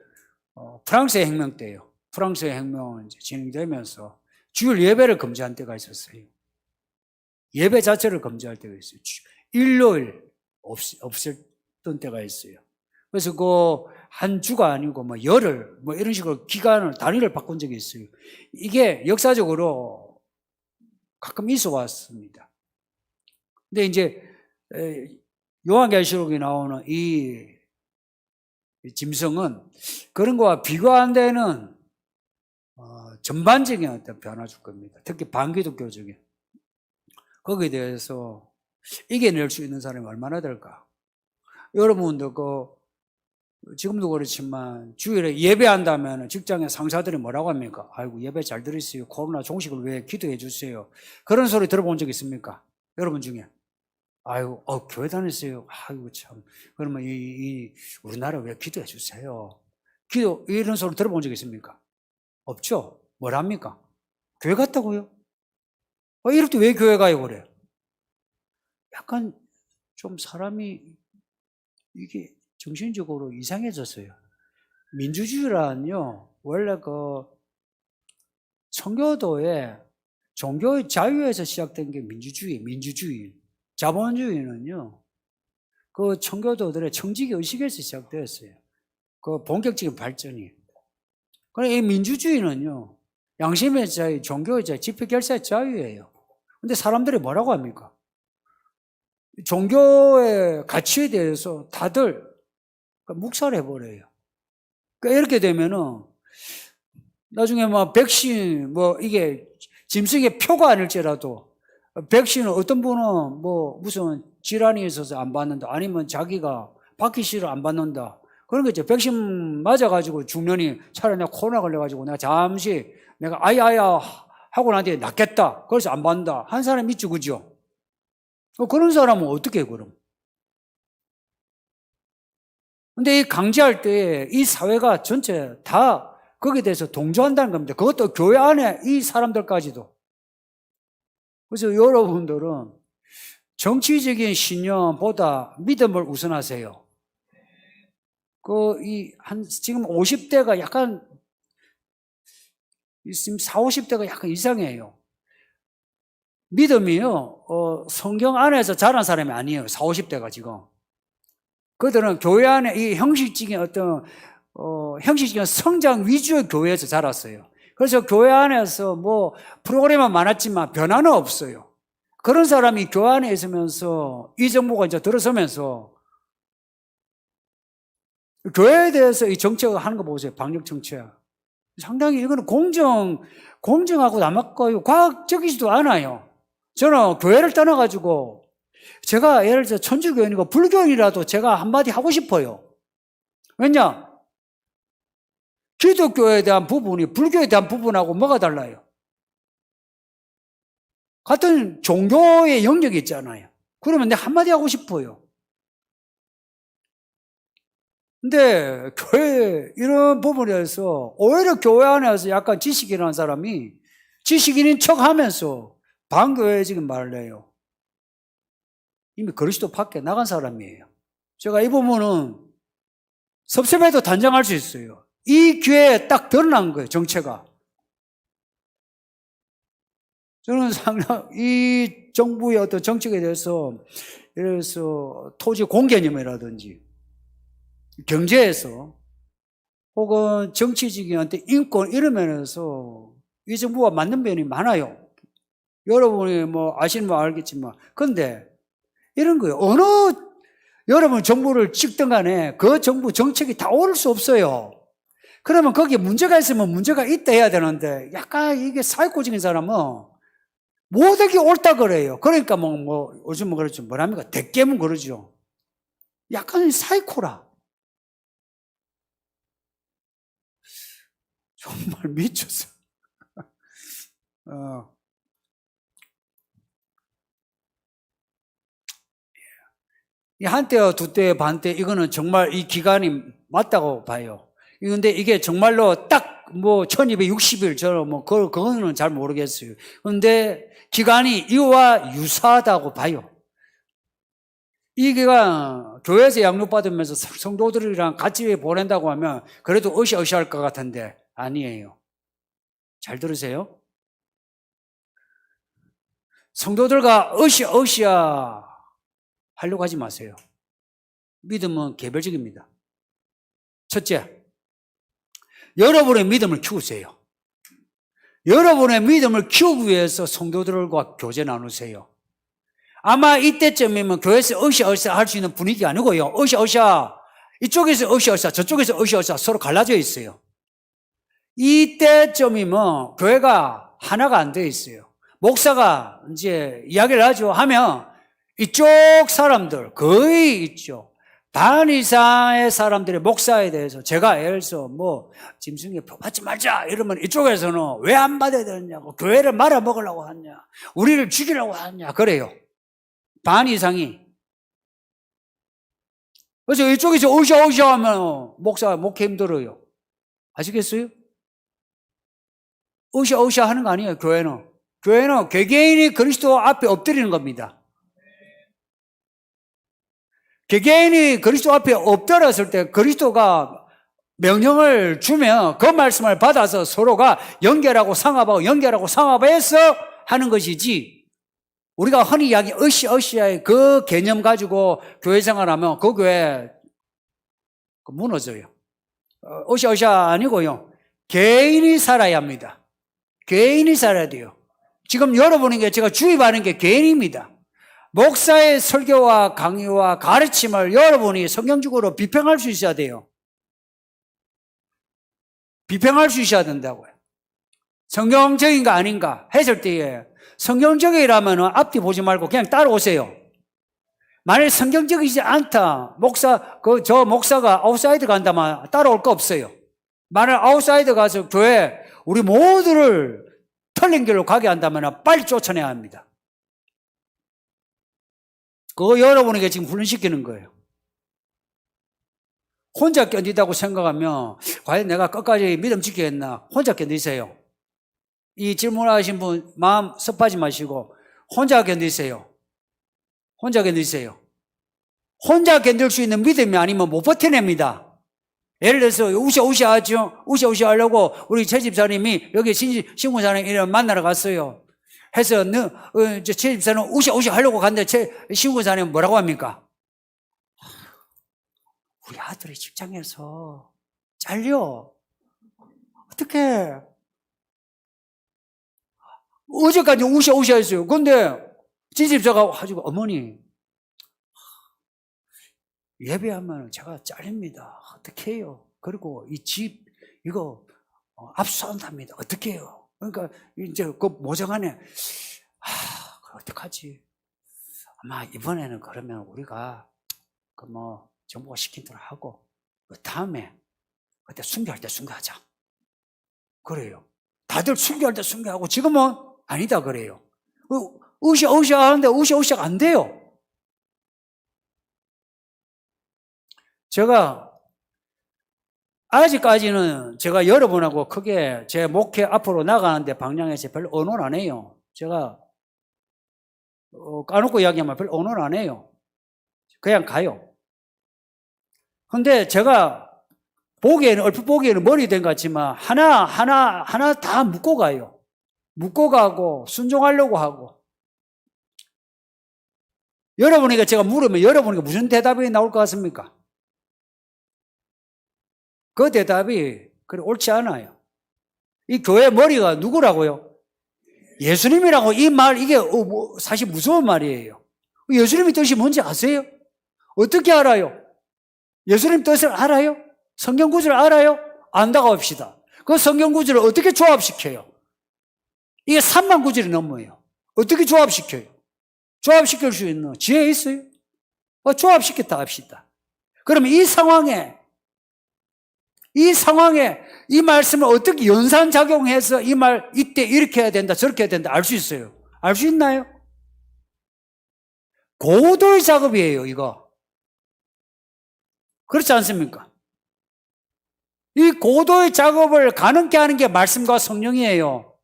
프랑스의 혁명 때요. 프랑스의 혁명이 진행되면서 주일 예배를 금지한 때가 있었어요. 예배 자체를 금지할 때가 있어요. 일요일 없었던 때가 있어요. 그래서 그 한 주가 아니고 열흘 이런 식으로 단위를 바꾼 적이 있어요. 이게 역사적으로 가끔 있어 왔습니다. 근데 이제 요한계시록에 나오는 이 짐승은 그런 거와 비교 안 되는 전반적인 어떤 변화 줄 겁니다. 특히 반기독교적인. 거기에 대해서 이겨낼 수 있는 사람이 얼마나 될까? 여러분도 지금도 그렇지만 주일에 예배한다면 직장의 상사들이 뭐라고 합니까? 아이고 예배 잘 드리세요. 코로나 종식을 위해 기도해 주세요. 그런 소리 들어본 적 있습니까? 여러분 중에. 아이고 교회 다녔어요. 아이고 참. 그러면 우리나라 왜 기도해 주세요? 이런 소리 들어본 적 있습니까? 없죠? 뭐랍니까? 교회 갔다고요? 이럴 때 왜 교회 가요 그래? 약간 좀 사람이 이게 정신적으로 이상해졌어요. 민주주의란요, 원래 청교도의 종교의 자유에서 시작된 게 민주주의. 자본주의는요, 그 청교도들의 청지기 의식에서 시작되었어요. 그 본격적인 발전이. 그러니까 이 민주주의는요, 양심의 자유, 종교의 자유, 집회결사의 자유예요. 근데 사람들이 뭐라고 합니까? 종교의 가치에 대해서 다들 묵살해버려요. 그러니까 이렇게 되면은, 나중에 백신, 이게 짐승의 표가 아닐지라도, 백신은 어떤 분은 무슨 질환이 있어서 안 받는다. 아니면 자기가 받기 싫어 안 받는다. 그런 거 있죠. 백신 맞아가지고 죽느니 차라리 내가 코로나 걸려가지고 내가 잠시 내가 아야 하고 난 뒤에 낫겠다. 그래서 안 받는다. 한 사람 있죠. 그죠? 그런 사람은 어떻게 해, 그럼? 근데 이 강제할 때 이 사회가 전체 다 거기에 대해서 동조한다는 겁니다. 그것도 교회 안에 이 사람들까지도. 그래서 여러분들은 정치적인 신념보다 믿음을 우선하세요. 지금 50대가 약간, 지금 40, 50대가 약간 이상해요. 믿음이요, 성경 안에서 자란 사람이 아니에요. 40, 50대가 지금. 그들은 교회 안에 이 형식적인 형식적인 성장 위주의 교회에서 자랐어요. 그래서 교회 안에서 프로그램은 많았지만 변화는 없어요. 그런 사람이 교회 안에 있으면서 이 정부가 이제 들어서면서 교회에 대해서 이 정책을 하는 거 보세요. 방역 정책. 상당히 이거는 공정하고 남았고요. 과학적이지도 않아요. 저는 교회를 떠나가지고 제가 예를 들어 천주교인이고 불교인이라도 제가 한마디 하고 싶어요. 왜냐? 기독교에 대한 부분이 불교에 대한 부분하고 뭐가 달라요? 같은 종교의 영역이 있잖아요. 그러면 내가 한마디 하고 싶어요. 근데 교회 이런 부분에서 오히려 교회 안에서 약간 지식인이라는 사람이 지식인인 척 하면서 반교회적인 말을 해요. 이미 그리스도 밖에 나간 사람이에요. 제가 이 부분은 섭섭해도 단정할 수 있어요. 이 기회에 딱 드러난 거예요, 정체가. 저는 상당 이 정부의 어떤 정책에 대해서 예를 들어서 토지 공개념이라든지 경제에서 혹은 정치적인 어떤 인권 이런 면에서 이 정부가 맞는 면이 많아요. 여러분이 아시는 분 알겠지만 근데 이런 거예요. 어느 여러분 정부를 찍든 간에 그 정부 정책이 다 옳을 수 없어요. 그러면 거기에 문제가 있으면 문제가 있다 해야 되는데 약간 이게 사회고적인 사람은 모든 게 옳다 그래요. 그러니까 요즘은 그렇죠. 뭐랍니까? 대깨문 그러죠. 약간 사이코라. 정말 미쳤어. 이 한때와 두때 반때 이거는 정말 이 기간이 맞다고 봐요. 근데 이게 정말로 딱 1260일 그거는 잘 모르겠어요. 근데 기간이 이와 유사하다고 봐요. 이 기간 교회에서 양육받으면서 성도들이랑 같이 보낸다고 하면 그래도 으쌰으쌰할 것 같은데 아니에요. 잘 들으세요. 성도들과 으쌰으쌰 하려고 하지 마세요. 믿음은 개별적입니다. 첫째, 여러분의 믿음을 키우세요. 여러분의 믿음을 키우기 위해서 성도들과 교제 나누세요. 아마 이때쯤이면 교회에서 으쌰으쌰 할 수 있는 분위기가 아니고요. 으쌰으쌰, 이쪽에서 으쌰으쌰, 저쪽에서 으쌰으쌰 서로 갈라져 있어요. 이때쯤이면 교회가 하나가 안 되어 있어요. 목사가 이제 이야기를 하죠. 하면 이쪽 사람들 거의 있죠. 반 이상의 사람들의 목사에 대해서 제가 예를 들어서 짐승에 표 받지 말자 이러면 이쪽에서는 왜 안 받아야 되느냐고, 교회를 말아먹으려고 하냐, 우리를 죽이려고 하냐 그래요. 반 이상이. 그래서 이쪽에서 으쌰으쌰 하면 목사가 목회 힘들어요. 아시겠어요? 으쌰으쌰 하는 거 아니에요. 교회는 개개인이 그리스도 앞에 엎드리는 겁니다. 개개인이 그리스도 앞에 엎드렸을 때 그리스도가 명령을 주면 그 말씀을 받아서 서로가 연결하고 상합해서 하는 것이지, 우리가 흔히 이야기 으쌰으쌰의 그 개념 가지고 교회 생활하면 그 교회 무너져요. 으쌰으쌰 아니고요. 개인이 살아야 합니다. 개인이 살아야 돼요. 지금 여러분에게 제가 주입하는 게 개인입니다. 목사의 설교와 강의와 가르침을 여러분이 성경적으로 비평할 수 있어야 돼요. 비평할 수 있어야 된다고요. 성경적인가 아닌가 했을 때에 성경적이라면 앞뒤 보지 말고 그냥 따라오세요. 만약 성경적이지 않다, 저 목사가 아웃사이드 간다면 따라올 거 없어요. 만약 아웃사이드 가서 교회 우리 모두를 틀린 길로 가게 한다면 빨리 쫓아내야 합니다. 그거 여러분에게 지금 훈련시키는 거예요. 혼자 견디다고 생각하면 과연 내가 끝까지 믿음 지키겠나? 혼자 견디세요. 이 질문하신 분 마음 섭하지 마시고 혼자 견디세요. 혼자 견디세요. 혼자 견딜 수 있는 믿음이 아니면 못 버텨냅니다. 예를 들어서 우샤우샤 하죠. 우샤우샤 하려고 우리 최 집사님이 여기 신군사님 만나러 갔어요. 해서 최 집사는 우샤우샤 하려고 갔는데 최 신군사님 뭐라고 합니까? 우리 아들이 직장에서 잘려. 어떡해. 어제까지 우샤우샤 했어요. 근데 진집사가 가지고 어머니 예배하면 제가 잘립니다. 어떻게 해요? 그리고 이 집 이거 압수한답니다. 어떻게 해요? 그러니까 이제 그 모정안에 어떡하지? 아마 이번에는 그러면 우리가 정부가 시킨 대로 하고 그 다음에 그때 순교할 때 순교하자. 그래요. 다들 순교할 때 순교하고 지금은 아니다 그래요. 으쌰으쌰 하는데 으쌰으쌰 안 돼요. 제가 아직까지는 제가 여러분하고 크게 제 목회 앞으로 나가는데 방향에서 별로 언론 안 해요. 제가 까놓고 이야기하면 별로 언론 안 해요. 그냥 가요. 근데 제가 얼핏 보기에는 머리 된 것 같지만 하나 다 묶고 가요. 묶고 가고 순종하려고 하고. 여러분에게 제가 물으면 여러분에게 무슨 대답이 나올 것 같습니까? 그 대답이 그래 옳지 않아요. 이 교회 머리가 누구라고요? 예수님이라고. 이 말 이게 사실 무서운 말이에요. 예수님의 뜻이 뭔지 아세요? 어떻게 알아요? 예수님 뜻을 알아요? 성경 구절을 알아요? 안다고 합시다. 그 성경 구절을 어떻게 조합시켜요? 이게 3만 구절이 넘어요. 어떻게 조합시켜요? 조합시킬 수 있는 지혜 있어요? 조합시켰다 합시다. 그러면 이 상황에 이 말씀을 어떻게 연산작용해서 이때 이렇게 해야 된다, 저렇게 해야 된다 알 수 있어요? 알 수 있나요? 고도의 작업이에요, 이거. 그렇지 않습니까? 이 고도의 작업을 가능케 하는 게 말씀과 성령이에요.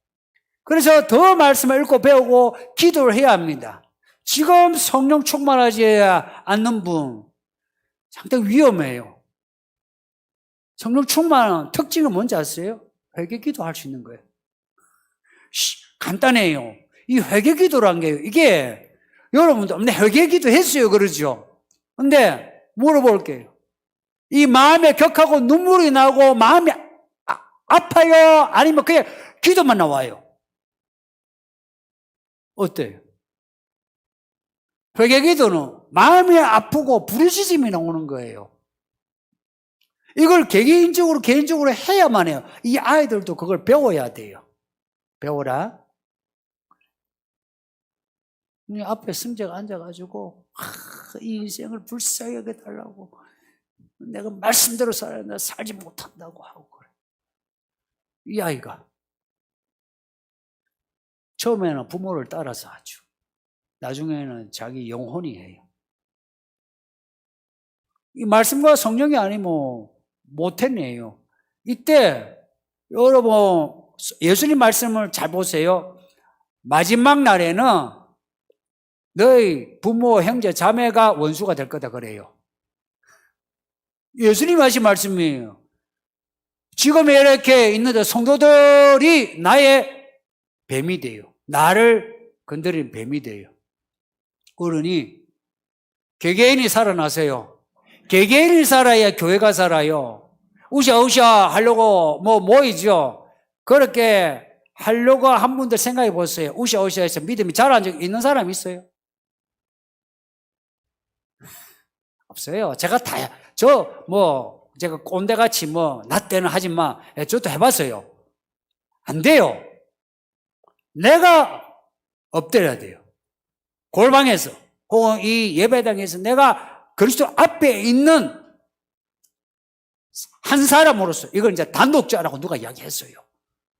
그래서 더 말씀을 읽고 배우고 기도를 해야 합니다. 지금 성령 충만하지 않는 분 상당히 위험해요. 성령 충만한 특징은 뭔지 아세요? 회개 기도할 수 있는 거예요. 간단해요. 이 회개 기도란 게 이게 여러분도 회개 기도 했어요, 그러죠? 근데 물어볼게요. 이 마음에 격하고 눈물이 나고 마음이 아파요? 아니면 그냥 기도만 나와요? 어때요? 회개 기도는 마음이 아프고 부르짖음이 나오는 거예요. 이걸 개인적으로 해야만 해요. 이 아이들도 그걸 배워야 돼요. 배워라. 앞에 승자가 앉아가지고 이 인생을 불쌍하게 달라고 내가 말씀대로 살아야 된다, 살지 못한다고 하고 그래. 이 아이가 처음에는 부모를 따라서 하죠. 나중에는 자기 영혼이 해요. 이 말씀과 성령이 아니면 못했네요. 이때 여러분 예수님 말씀을 잘 보세요. 마지막 날에는 너희 부모, 형제, 자매가 원수가 될 거다 그래요. 예수님 하신 말씀이에요. 지금 이렇게 있는데 성도들이 나의 뱀이 돼요. 나를 건드린 뱀이 돼요. 그러니 개개인이 살아나세요. 개개인이 살아야 교회가 살아요. 우샤우샤 하려고 모이죠. 그렇게 하려고 한 분들 생각해 보세요. 우샤우샤해서 믿음이 자란 적 있는 사람 있어요? 없어요. 제가 제가 꼰대같이 나 때는 하지만 저도 해봤어요. 안 돼요. 내가 엎드려야 돼요. 골방에서 혹은 이 예배당에서 내가 그리스도 앞에 있는 한 사람으로서, 이걸 이제 단독자라고 누가 이야기했어요.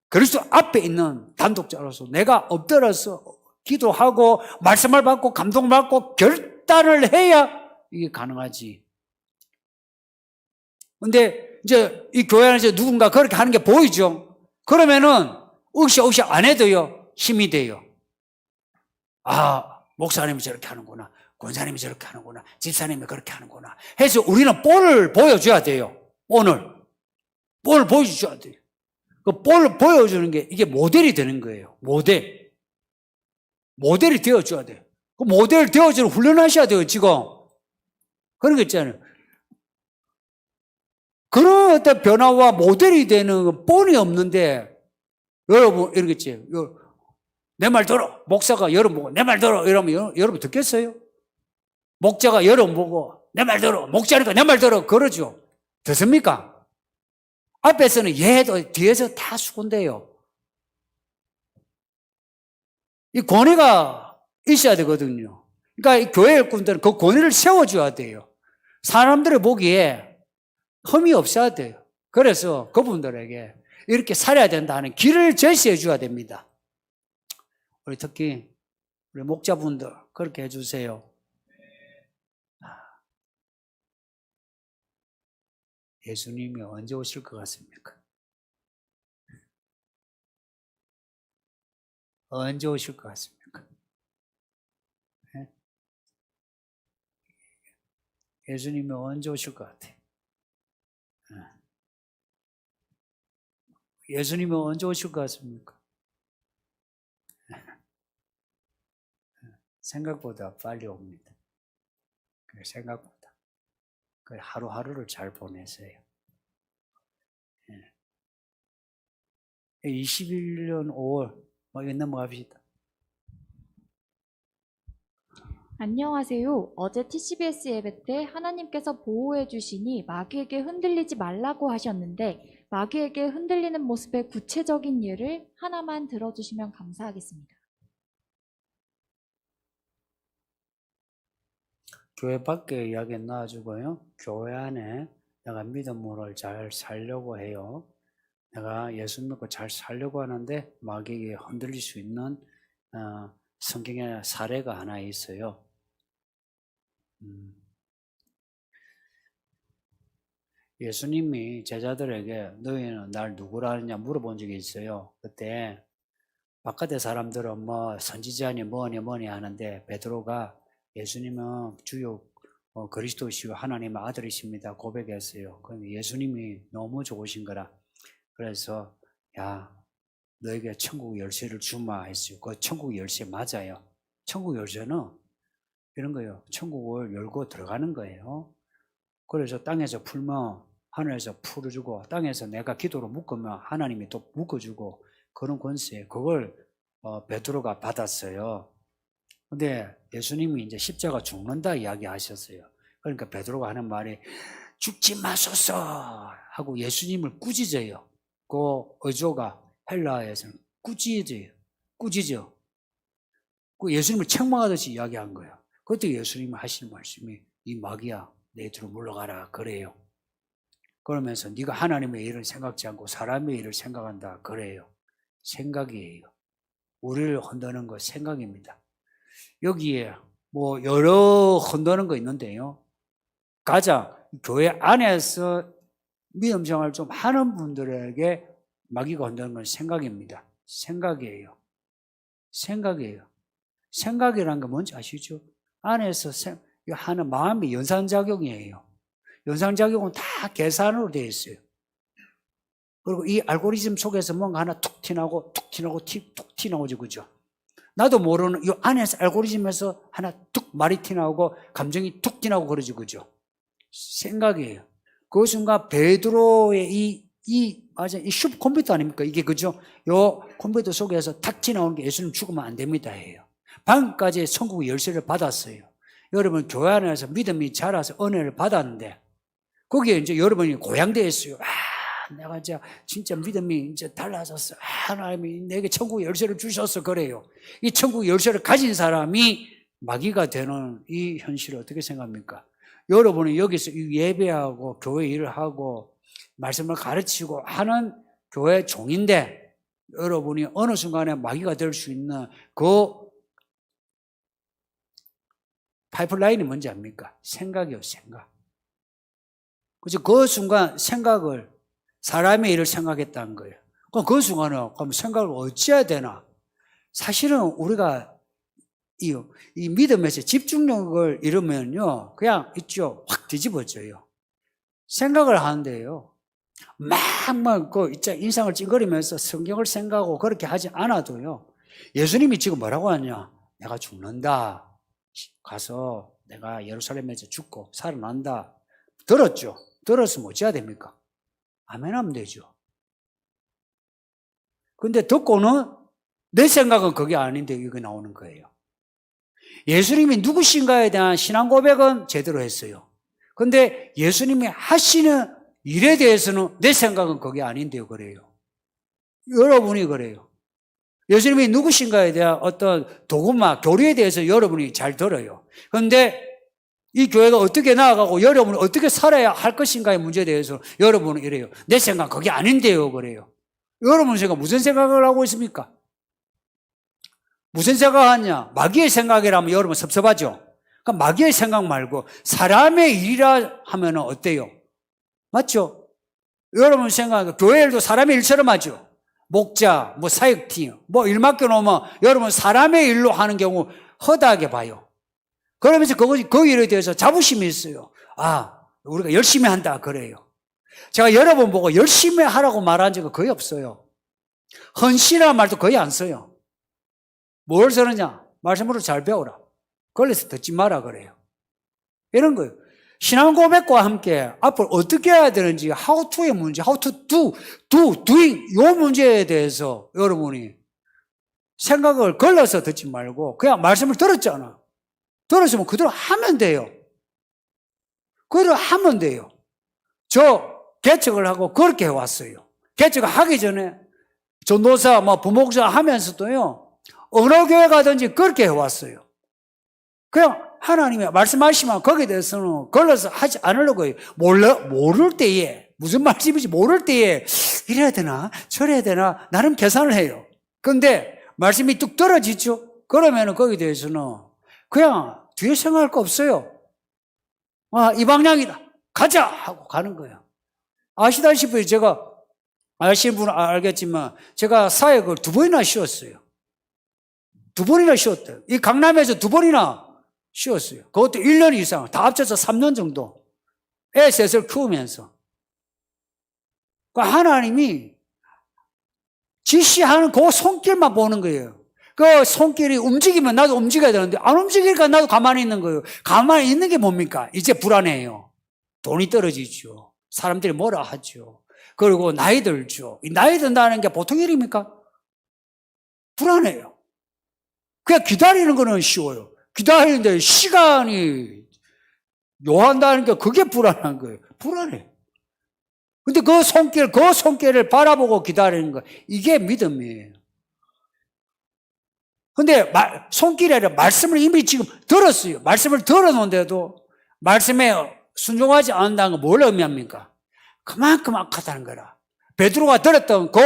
그리스도 앞에 있는 단독자로서 내가 엎드려서 기도하고 말씀을 받고 감동받고 결단을 해야 이게 가능하지. 근데 이제 이 교회 안에서 누군가 그렇게 하는 게 보이죠? 그러면은 으쌰으쌰 안 해도요, 힘이 돼요. 목사님이 저렇게 하는구나. 권사님이 저렇게 하는구나. 집사님이 그렇게 하는구나. 해서 우리는 볼을 보여줘야 돼요. 볼을 보여줘야 돼요. 그 볼을 보여주는 게 이게 모델이 되는 거예요. 모델이 되어줘야 돼요. 그 모델 되어주는 훈련하셔야 돼요, 지금. 그런 거 있잖아요. 그런 어떤 변화와 모델이 되는 본이 없는데, 여러분, 이러겠지. 내 말 들어. 목사가 여러분 보고 내 말 들어. 이러면 여러분 듣겠어요? 목자가 여러분 보고 내 말 들어. 목자니까 내 말 들어. 그러죠. 듣습니까? 앞에서는 얘도 뒤에서 다 수군대요. 이 권위가 있어야 되거든요. 그러니까 이 교회 일꾼들은 그 권위를 세워줘야 돼요. 사람들의 보기에 흠이 없어야 돼요. 그래서 그분들에게 이렇게 살아야 된다 하는 길을 제시해 줘야 됩니다. 우리 특히 우리 목자분들 그렇게 해주세요. 예수님이 언제 오실 것 같습니까? 언제 오실 것 같습니까? 네? 예수님이 언제 오실 것 같아요? 예수님이 언제 오실 것 같습니까? 생각보다 빨리 옵니다. 생각보다. 하루하루를 잘 보내세요. 21년 5월 이거 넘어갑시다. 안녕하세요. 어제 TCBS 예배 때 하나님께서 보호해 주시니 마귀에게 흔들리지 말라고 하셨는데 마귀에게 흔들리는 모습의 구체적인 예를 하나만 들어주시면 감사하겠습니다. 교회 밖에 이야기 놔주고요. 교회 안에 내가 믿음으로 잘 살려고 해요. 내가 예수 믿고 잘 살려고 하는데 마귀에게 흔들릴 수 있는 성경의 사례가 하나 있어요. 예수님이 제자들에게 너희는 날 누구라 하느냐 물어본 적이 있어요. 그때 바깥의 사람들은 뭐 선지자니 뭐니 하는데 베드로가 예수님은 주요 그리스도시요 하나님의 아들이십니다 고백했어요. 그런데 예수님이 너무 좋으신 거라. 그래서 야 너에게 천국 열쇠를 주마 했어요. 그 천국 열쇠 맞아요. 천국 열쇠는 이런 거예요. 천국을 열고 들어가는 거예요. 그래서 땅에서 풀면 하늘에서 풀어주고 땅에서 내가 기도로 묶으면 하나님이 또 묶어주고 그런 권세 그걸 베드로가 받았어요. 근데 예수님이 이제 십자가 죽는다 이야기하셨어요. 그러니까 베드로가 하는 말이 죽지 마소서 하고 예수님을 꾸짖어요. 그 어조가 헬라에서는 꾸짖죠. 그 예수님을 책망하듯이 이야기한 거예요. 그때 예수님이 하시는 말씀이 이 마귀야 내 뒤로 물러가라 그래요. 그러면서 네가 하나님의 일을 생각지 않고 사람의 일을 생각한다 그래요. 생각이에요. 우리를 흔드는 거 생각입니다. 여기에 뭐 여러 흔드는 거 있는데요. 가장 교회 안에서 믿음 생활 좀 하는 분들에게 마귀가 흔드는 건 생각입니다. 생각이에요. 생각이라는 게 뭔지 아시죠? 안에서 하는 마음의 연산작용이에요. 연산작용은 다 계산으로 되어 있어요. 그리고 이 알고리즘 속에서 뭔가 하나 툭 튀나오고 툭 튀나오죠. 그죠? 나도 모르는 이 안에서 알고리즘에서 하나 툭 말이 튀나오고 감정이 툭 튀나오고 그러죠. 그죠? 생각이에요. 그 순간 베드로의 맞아, 이 슈퍼컴퓨터 아닙니까? 이게 그죠? 요 컴퓨터 속에서 탁 튀나오는 게 예수님 죽으면 안 됩니다. 해요. 방금까지 천국의 열쇠를 받았어요. 여러분 교회 안에서 믿음이 자라서 은혜를 받았는데 거기에 이제 여러분이 고양되어 있어요. 내가 진짜 믿음이 이제 달라졌어. 하나님이 내게 천국 열쇠를 주셔서 그래요. 이 천국 열쇠를 가진 사람이 마귀가 되는 이 현실을 어떻게 생각합니까? 여러분이 여기서 예배하고 교회 일을 하고 말씀을 가르치고 하는 교회 종인데 여러분이 어느 순간에 마귀가 될 수 있는 그 파이프라인이 뭔지 압니까? 생각이요, 생각. 그죠? 그 순간 생각을 사람의 일을 생각했다는 거예요. 그럼 그 순간은 그럼 생각을 어찌해야 되나? 사실은 우리가 이 믿음에서 집중력을 잃으면요, 그냥 있죠, 확 뒤집어져요. 생각을 하는데요, 막 인상을 찡그리면서 성경을 생각하고 그렇게 하지 않아도요, 예수님이 지금 뭐라고 하냐? 내가 죽는다. 가서 내가 예루살렘에서 죽고 살아난다. 들었죠? 들었으면 어찌해야 됩니까? 아멘 하면 되죠. 근데 듣고는 내 생각은 그게 아닌데 이게 나오는 거예요. 예수님이 누구신가에 대한 신앙 고백은 제대로 했어요. 근데 예수님이 하시는 일에 대해서는 내 생각은 그게 아닌데요. 그래요. 여러분이 그래요. 예수님이 누구신가에 대한 어떤 도구마, 교리에 대해서 여러분이 잘 들어요. 그런데 이 교회가 어떻게 나아가고 여러분이 어떻게 살아야 할 것인가의 문제에 대해서 여러분은 이래요. 내 생각 그게 아닌데요. 그래요. 여러분 생각 무슨 생각을 하고 있습니까? 무슨 생각하냐? 마귀의 생각이라면 여러분 섭섭하죠? 그러니까 마귀의 생각 말고 사람의 일이라 하면 어때요? 맞죠? 여러분 생각, 교회 일도 사람의 일처럼 하죠? 목자, 사역팀, 일 맡겨놓으면 여러분 사람의 일로 하는 경우 허다하게 봐요. 그러면서 그 일에 대해서 자부심이 있어요. 우리가 열심히 한다 그래요. 제가 여러분 보고 열심히 하라고 말한 적은 거의 없어요. 헌신이라는 말도 거의 안 써요. 뭘 쓰느냐? 말씀으로 잘 배우라. 걸려서 듣지 마라 그래요. 이런 거예요. 신앙 고백과 함께 앞으로 어떻게 해야 되는지 how to의 문제, how to doing 이 문제에 대해서 여러분이 생각을 걸러서 듣지 말고 그냥 말씀을 들었잖아. 들었으면 그대로 하면 돼요. 그대로 하면 돼요. 저 개척을 하고 그렇게 해왔어요. 개척을 하기 전에 전도사, 부목사 하면서도요, 어느 교회 가든지 그렇게 해왔어요. 그냥 하나님이 말씀하시면 거기에 대해서는 걸러서 하지 않으려고 해요. 모를 때에, 무슨 말씀인지 모를 때에 이래야 되나, 저래야 되나, 나름 계산을 해요. 근데 말씀이 뚝 떨어지죠? 그러면은 거기에 대해서는 그냥 뒤에 생각할 거 없어요. 이 방향이다. 가자! 하고 가는 거예요. 아시다시피 제가, 아시는 분은 알겠지만, 제가 사역을 2번이나 쉬었어요. 2번이나 쉬었대요. 이 강남에서 2번이나 쉬었어요. 그것도 1년 이상, 다 합쳐서 3년 정도. 애 셋을 키우면서. 하나님이 지시하는 그 손길만 보는 거예요. 그 손길이 움직이면 나도 움직여야 되는데, 안 움직이니까 나도 가만히 있는 거예요. 가만히 있는 게 뭡니까? 이제 불안해요. 돈이 떨어지죠. 사람들이 뭐라 하죠. 그리고 나이 들죠. 이 나이 든다는 게 보통 일입니까? 불안해요. 그냥 기다리는 거는 쉬워요. 기다리는데 시간이 요한다는 게 그게 불안한 거예요. 불안해. 근데 그 손길을 바라보고 기다리는 거, 이게 믿음이에요. 근데 손길이 아니라 말씀을 이미 지금 들었어요. 말씀을 들었는데도 말씀에 순종하지 않는다는 건 뭘 의미합니까? 그만큼 악하다는 거라. 베드로가 들었던 그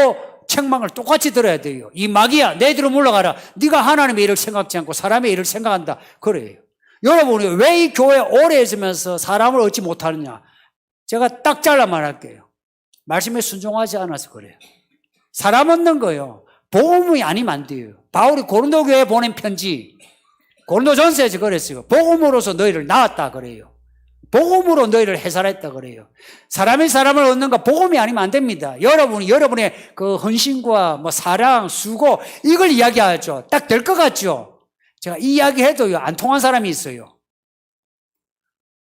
책망을 똑같이 들어야 돼요. 이 마귀야, 내 뒤로 물러가라. 네가 하나님의 일을 생각지 않고 사람의 일을 생각한다. 그래요. 여러분이 왜 이 교회에 오래 있으면서 사람을 얻지 못하느냐? 제가 딱 잘라 말할게요. 말씀에 순종하지 않아서 그래요. 사람 얻는 거요. 복음이 아니면 안 돼요. 바울이 고린도 교회에 보낸 편지, 고린도전서에서 그랬어요. 복음으로서 너희를 낳았다 그래요. 복음으로 너희를 해살했다 그래요. 사람이 사람을 얻는 거 복음이 아니면 안 됩니다. 여러분의 그 헌신과 사랑, 수고, 이걸 이야기하죠. 딱 될 것 같죠? 제가 이 이야기 해도요, 안 통한 사람이 있어요.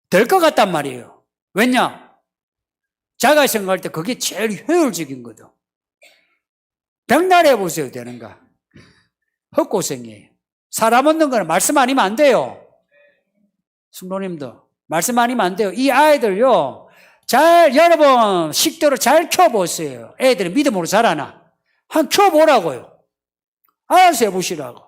될 것 같단 말이에요. 왜냐? 자기가 생각할 때 그게 제일 효율적인 거죠. 백날 해보세요, 되는가? 헛고생이에요. 사람 얻는 거는 말씀 아니면 안 돼요. 성도님도. 말씀 아니면 안 돼요. 이 아이들요, 여러분, 식도를 잘 켜보세요. 애들이 믿음으로 자라나. 한 켜보라고요. 알아서 해보시라고.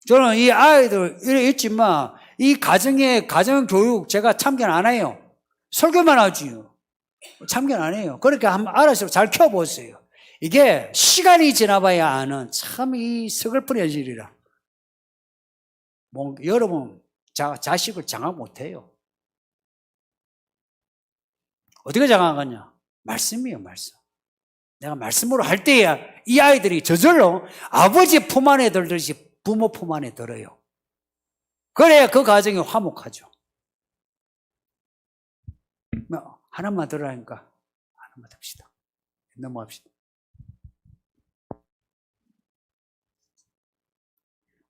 저는 이 아이들, 이래 있지만, 이 가정교육 제가 참견 안 해요. 설교만 하지요. 참견 안 해요. 그러니까 한번 알아서 잘 켜보세요. 이게 시간이 지나봐야 아는 참 이 서글픈 현실이라. 여러분, 자식을 장악 못해요. 어떻게 장악하냐? 말씀이에요, 말씀. 내가 말씀으로 할 때야 이 아이들이 저절로 아버지 품 안에 들듯이 부모 품 안에 들어요. 그래야 그 가정이 화목하죠. 하나만 들으라니까 하나만 듭시다. 넘어갑시다.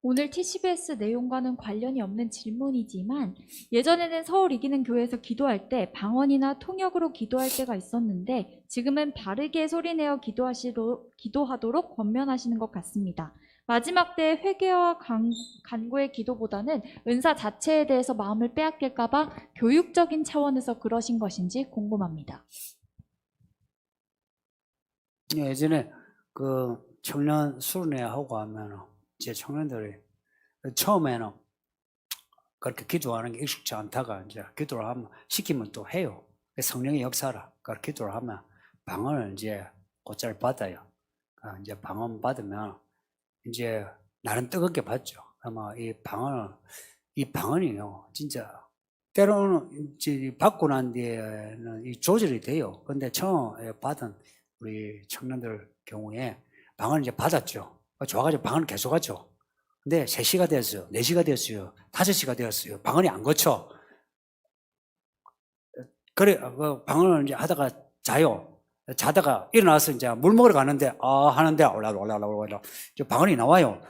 오늘 TCBS 내용과는 관련이 없는 질문이지만 예전에는 서울 이기는 교회에서 기도할 때 방언이나 통역으로 기도할 때가 있었는데 지금은 바르게 소리내어 기도하도록 권면하시는 것 같습니다. 마지막 때 회개와 간구의 기도보다는 은사 자체에 대해서 마음을 빼앗길까 봐 교육적인 차원에서 그러신 것인지 궁금합니다. 예전에 그 청년 수련회하고 하면은 제 청년들이 처음에는 그렇게 기도하는 게 익숙치 않다가 이제 기도를 하면 시키면 또 해요. 성령의 역사라. 그렇게 기도를 하면 방언을 이제 곧잘 받아요. 이제 방언 받으면 이제 나름 뜨겁게 받죠. 아마 이 방언이요, 진짜 때로는 이제 받고 난 뒤에는 이 조절이 돼요. 근데 처음에 받은 우리 청년들 경우에 방언을 이제 받았죠. 좋아가지고 방언을 계속 하죠. 근데 3시가 됐어요. 4시가 됐어요. 5시가 되었어요. 방언이 안 거쳐. 그래, 방언을 이제 하다가 자요. 자다가 일어나서 이제 물 먹으러 가는데, 하는데, 올라. 방언이 나와요.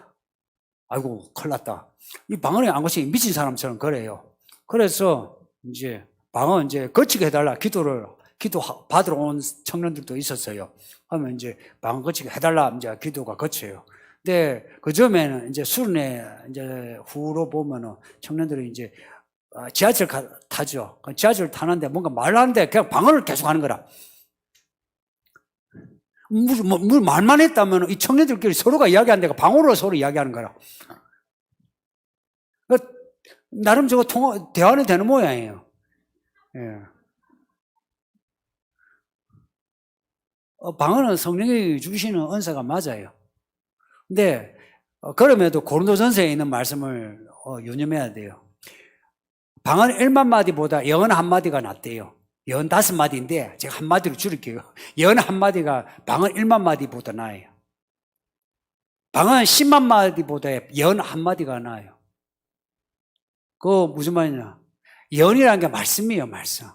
아이고, 큰일 났다. 이 방언이 안 거치니 미친 사람처럼 그래요. 그래서 이제 방언 이제 거치게 해달라. 기도 받으러 온 청년들도 있었어요. 하면 이제 방언 거치게 해달라. 이제 기도가 거쳐요. 근데 그 점에는 이제 수련회 이제 후로 보면은 청년들이 이제 지하철 타죠. 지하철 타는데 뭔가 말하는데 그냥 방언을 계속 하는 거라. 뭘 말만 했다면 이 청년들끼리 서로가 이야기하는 데가 방언으로 서로 이야기하는 거라. 나름 저거 대화는 되는 모양이에요. 예. 방언은 성령이 주시는 은사가 맞아요. 근데 그럼에도 고린도전서에 있는 말씀을 유념해야 돼요. 방언 1만 마디보다 예언 한 마디가 낫대요. 예언 5마디인데 제가 한 마디로 줄일게요. 예언 한 마디가 방언 1만 마디보다 나아요. 방언 10만 마디보다 예언 한 마디가 나아요. 그거 무슨 말이냐? 예언이라는 게 말씀이에요, 말씀.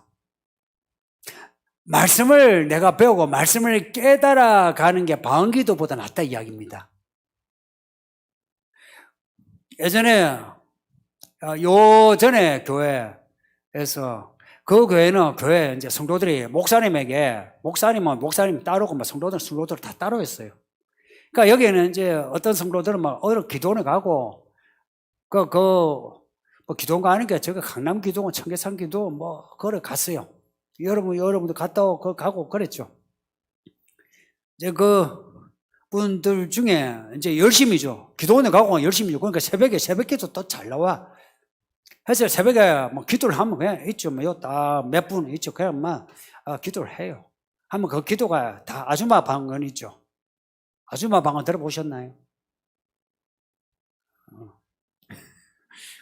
말씀을 내가 배우고 말씀을 깨달아 가는 게 방언 기도보다 낫다 이야기입니다. 예전에 요전에 교회에서 그 교회는 교회 이제 성도들이 목사님은 목사님 따르고 성도들은 다 따로 했어요. 그러니까 여기는 이제 어떤 성도들은 막 기도원에 가고 뭐 기도원 가는 게 저기 강남 기도원, 청계산 기도원 뭐 그래 갔어요. 여러분도 갔다 오고 가고 그랬죠. 이제 그 분들 중에 이제 열심히죠. 기도원에 가고 열심히죠. 그러니까 새벽 기도 또 잘 나와. 그래서 새벽에 뭐 기도를 하면 그냥 있죠. 뭐 몇 분 있죠. 그냥 막 기도를 해요. 하면 그 기도가 다 아줌마 방언 있죠. 아줌마 방언 들어보셨나요?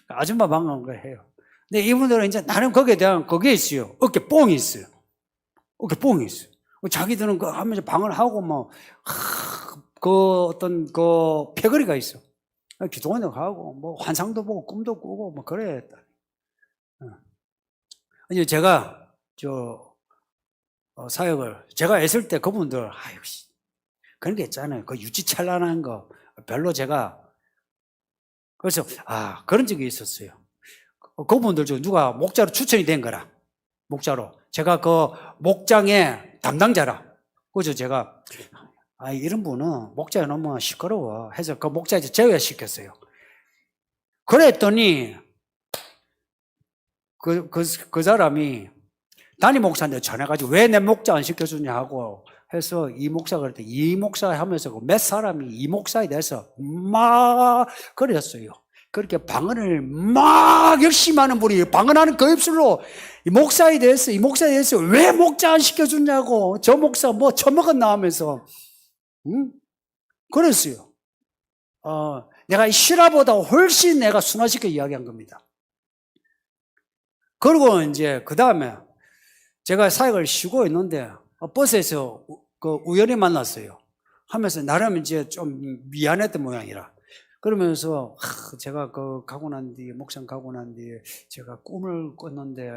아줌마 방언 걸 해요. 근데 이분들은 이제 나름 거기에 대한 그게 있어요. 어깨뽕이 있어요. 어깨뽕이 있어요. 자기들은 그 하면서 방언하고 뭐, 어떤 패거리가 있어. 기도원에 가고, 뭐, 환상도 보고, 꿈도 꾸고, 뭐, 그래. 이제 제가, 사역을, 제가 했을 때 그분들, 아유, 그런 게 있잖아요. 그 유치찬란한 거, 별로 제가, 그래서, 그런 적이 있었어요. 그분들 중 누가 목자로 추천이 된 거라. 목자로. 제가 그 목장의 담당자라. 그래서 제가, 이런 분은 목자에 너무 시끄러워. 해서 그 목자 이제 제외시켰어요. 그랬더니, 그 사람이 담임 목사한테 전해가지고 왜 내 목자 안 시켜주냐 하고 해서 이 목사가 그랬더니 이 목사 하면서 몇 사람이 이 목사에 대해서 막 그랬어요. 그렇게 방언을 막 열심히 하는 분이 방언하는 그 입술로 이 목사에 대해서 왜 목자 안 시켜주냐고 저 목사 뭐 처먹었나 하면서 그랬어요. 내가 신라보다 훨씬 내가 순화시켜 이야기한 겁니다. 그리고 이제 그 다음에 제가 사역을 쉬고 있는데 버스에서 우연히 만났어요. 하면서 나름 이제 좀 미안했던 모양이라. 그러면서 제가 가고 난 뒤에 목상 가고 난 뒤에 제가 꿈을 꿨는데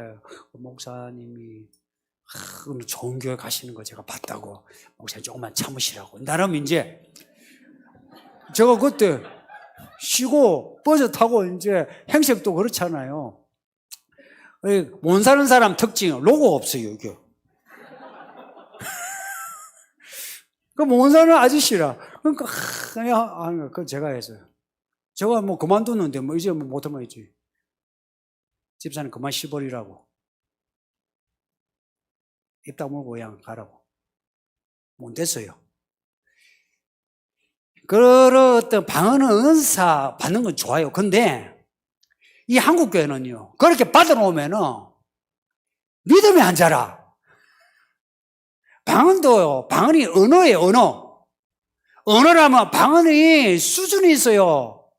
목사님이 오늘 좋은 교회 가시는 거 제가 봤다고 목사님 조금만 참으시라고. 나름 이제 제가 그때 쉬고 버스 타고 이제 행색도 그렇잖아요. 못 사는 사람 특징 로고 없어요 이게. 그 못 사는 아저씨라. 그러니까 그건 제가 했어요. 제가 뭐 그만뒀는데 뭐 이제 뭐 못하면 있지. 집사님 그만 쉬버리라고. 입 다물고 그냥 가라고. 못 됐어요. 그런 어떤 방언은 은사 받는 건 좋아요. 근데 이 한국 교회는요, 그렇게 받아놓으면은 믿음이 안 자라. 방언도요, 방언이 언어예요, 언어. 언어라면 방언이 수준이 있어요.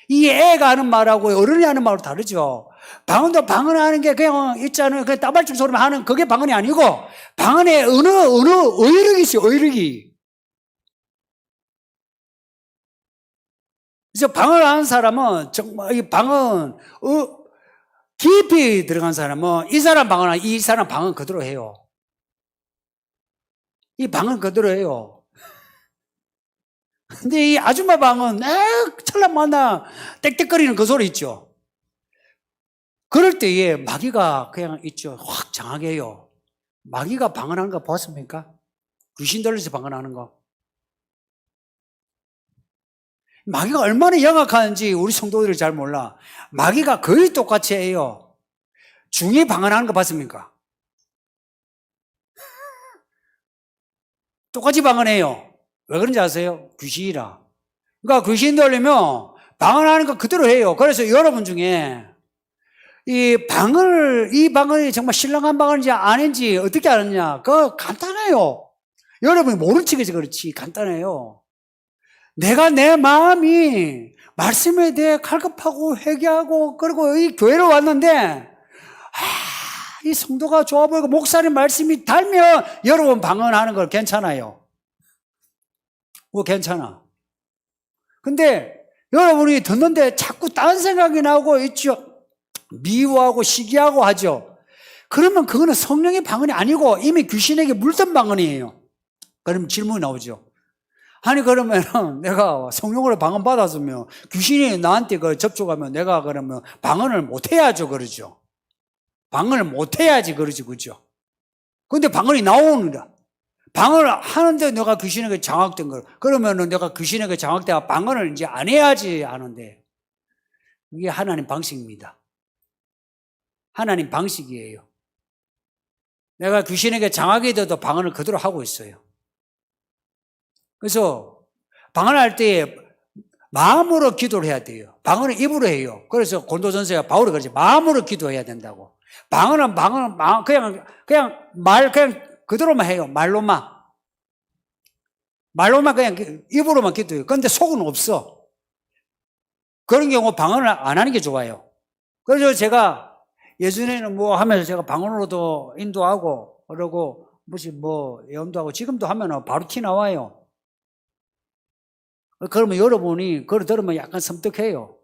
이 애가 하는 말하고 어른이 하는 말하고 다르죠. 방언도 방언하는 게 그냥 있잖아요. 그냥 따발죽 소리만 하는 그게 방언이 아니고, 방언의 어휘력이 있어요, 어휘력이. 그래서 방언을 하는 사람은 정말 이 방언 깊이 들어간 사람은 이 사람 방언 그대로 해요. 이 방언 그대로 해요. 근데 이 아줌마 방언 찰랑만나 땡땡거리는 그 소리 있죠. 그럴 때에 마귀가 그냥 있죠. 확 장하게 해요. 마귀가 방언하는 거 봤습니까? 귀신 들려서 방언하는 거. 마귀가 얼마나 영악한지 우리 성도들이 잘 몰라. 마귀가 거의 똑같이 해요. 중이 방언하는 거 봤습니까? 똑같이 방언해요. 왜 그런지 아세요? 귀신이라. 그러니까 귀신 들리면 방언하는 거 그대로 해요. 그래서 여러분 중에 이 방언이 정말 신령한 방언인지 아닌지 어떻게 아느냐? 그거 간단해요. 여러분이 모른 척해서 그렇지 간단해요. 내가 내 마음이 말씀에 대해 갈급하고 회개하고 그리고 이 교회로 왔는데 이 성도가 좋아 보이고 목사님 말씀이 달면 여러분 방언하는 걸 괜찮아요. 그거 괜찮아. 근데 여러분이 듣는데 자꾸 딴 생각이 나고 있죠. 미워하고 시기하고 하죠. 그러면 그거는 성령의 방언이 아니고 이미 귀신에게 물든 방언이에요. 그럼 질문이 나오죠. 아니 그러면은 내가 성령으로 방언 받았으면 귀신이 나한테 그 접촉하면 내가 그러면 방언을 못 해야죠, 그러죠. 방언을 못 해야지 그러지, 그죠? 근데 방언이 나오는 거야. 방언을 하는데 내가 귀신에게 장악된 거. 그러면은 내가 귀신에게 장악돼야 방언을 이제 안 해야지 하는데 이게 하나님 방식입니다. 하나님 방식이에요. 내가 귀신에게 장악이 돼도 방언을 그대로 하고 있어요. 그래서 방언할 때 마음으로 기도를 해야 돼요. 방언은 입으로 해요. 그래서 고린도전서에 바울이 그러지 마음으로 기도해야 된다고. 방언은 그냥 그대로만 해요. 말로만 그냥 입으로만 기도해요. 그런데 속은 없어. 그런 경우 방언을 안 하는 게 좋아요. 그래서 제가 예전에는 뭐 하면서 제가 방언으로도 인도하고 그러고 예언도 하고 지금도 하면은 바로 티 나와요. 그러면 여러분이 그걸 들으면 약간 섬뜩해요.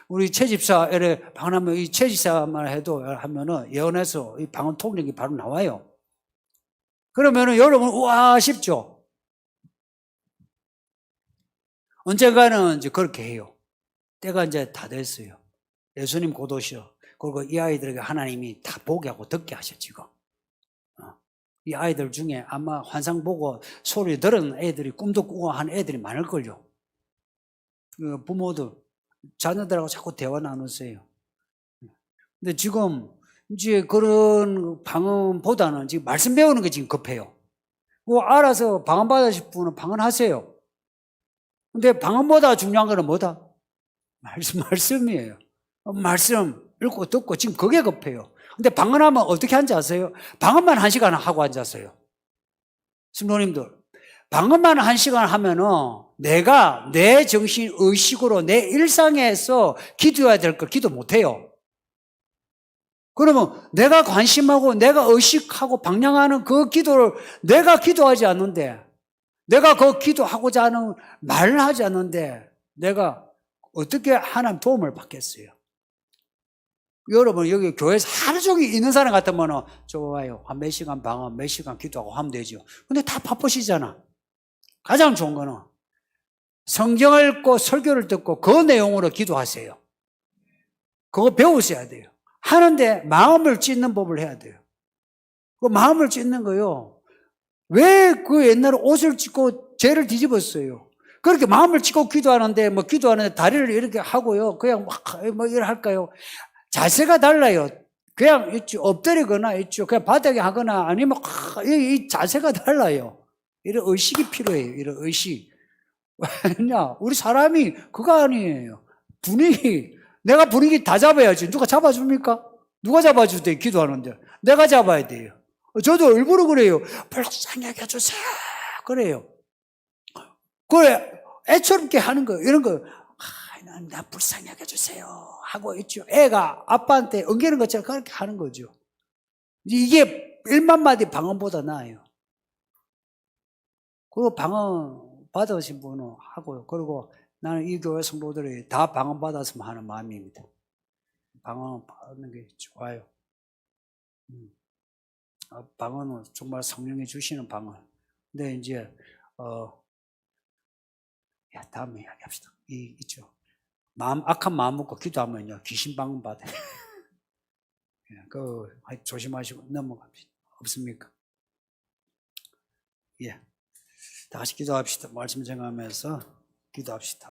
우리 최집사, 방언하면 이 최집사만 해도 하면은 예언해서 이 방언 통역이 바로 나와요. 그러면은 여러분, 우와, 싶죠? 언젠가는 이제 그렇게 해요. 때가 이제 다 됐어요. 예수님 곧 오셔. 그리고 이 아이들에게 하나님이 다 보게 하고 듣게 하셔, 지금. 이 아이들 중에 아마 환상 보고 소리 들은 애들이 꿈도 꾸고 한 애들이 많을걸요. 그 부모들, 자녀들하고 자꾸 대화 나누세요. 근데 지금 이제 그런 방언보다는 지금 말씀 배우는 게 지금 급해요. 그거 알아서 방언 받으실 분은 방언하세요. 근데 방언보다 중요한 거는 뭐다? 말씀이에요. 말씀 읽고 듣고 지금 그게 급해요. 근데 방언하면 어떻게 하는지 아세요? 방언만 1시간 하고 앉았어요. 성도님들, 방언만 1시간 하면은 내가 내 정신 의식으로 내 일상에서 기도해야 될 걸 기도 못 해요. 그러면 내가 관심하고 내가 의식하고 방향하는 그 기도를 내가 기도하지 않는데, 내가 그 기도하고자 하는 말을 하지 않는데 내가 어떻게 하나님 도움을 받겠어요? 여러분 여기 교회에서 하루 종일 있는 사람 같으면 좋아요. 한 몇 시간 방언 몇 시간 기도하고 하면 되죠. 근데 다 바쁘시잖아. 가장 좋은 거는 성경을 읽고 설교를 듣고 그 내용으로 기도하세요. 그거 배우셔야 돼요. 하는데 마음을 찢는 법을 해야 돼요. 그 마음을 찢는 거요. 왜 그 옛날에 옷을 찢고 죄를 뒤집었어요? 그렇게 마음을 찢고 기도하는데 기도하는데 다리를 이렇게 하고요. 그냥 이래 할까요? 자세가 달라요. 그냥 엎드리거나 그냥 바닥에 하거나 아니면 이 자세가 달라요. 이런 의식이 필요해요. 이런 의식. 왜냐? 우리 사람이 그거 아니에요. 내가 분위기 다 잡아야지. 누가 잡아줍니까? 누가 잡아주대? 기도하는데. 내가 잡아야 돼요. 저도 일부러 그래요. 불쌍하게 해주세요. 그래요. 그래, 애처롭게 하는 거, 이런 거. 나 불쌍하게 해주세요. 하고 있죠. 애가 아빠한테 엉기는 것처럼 그렇게 하는 거죠. 이게 1만 마디 방언보다 나아요. 그리고 방언 받으신 분은 하고요. 그리고 나는 이 교회 성도들이 다 방언 받았으면 하는 마음입니다. 방언 받는 게 좋아요. 방언은 정말 성령이 주시는 방언. 근데 이제 다음에 이야기합시다. 있죠. 악한 마음 먹고 기도하면요 귀신 방언 받아요. 그 조심하시고 넘어갑시다. 없습니까? 예. 다시 기도합시다. 말씀 정하면서 기도합시다.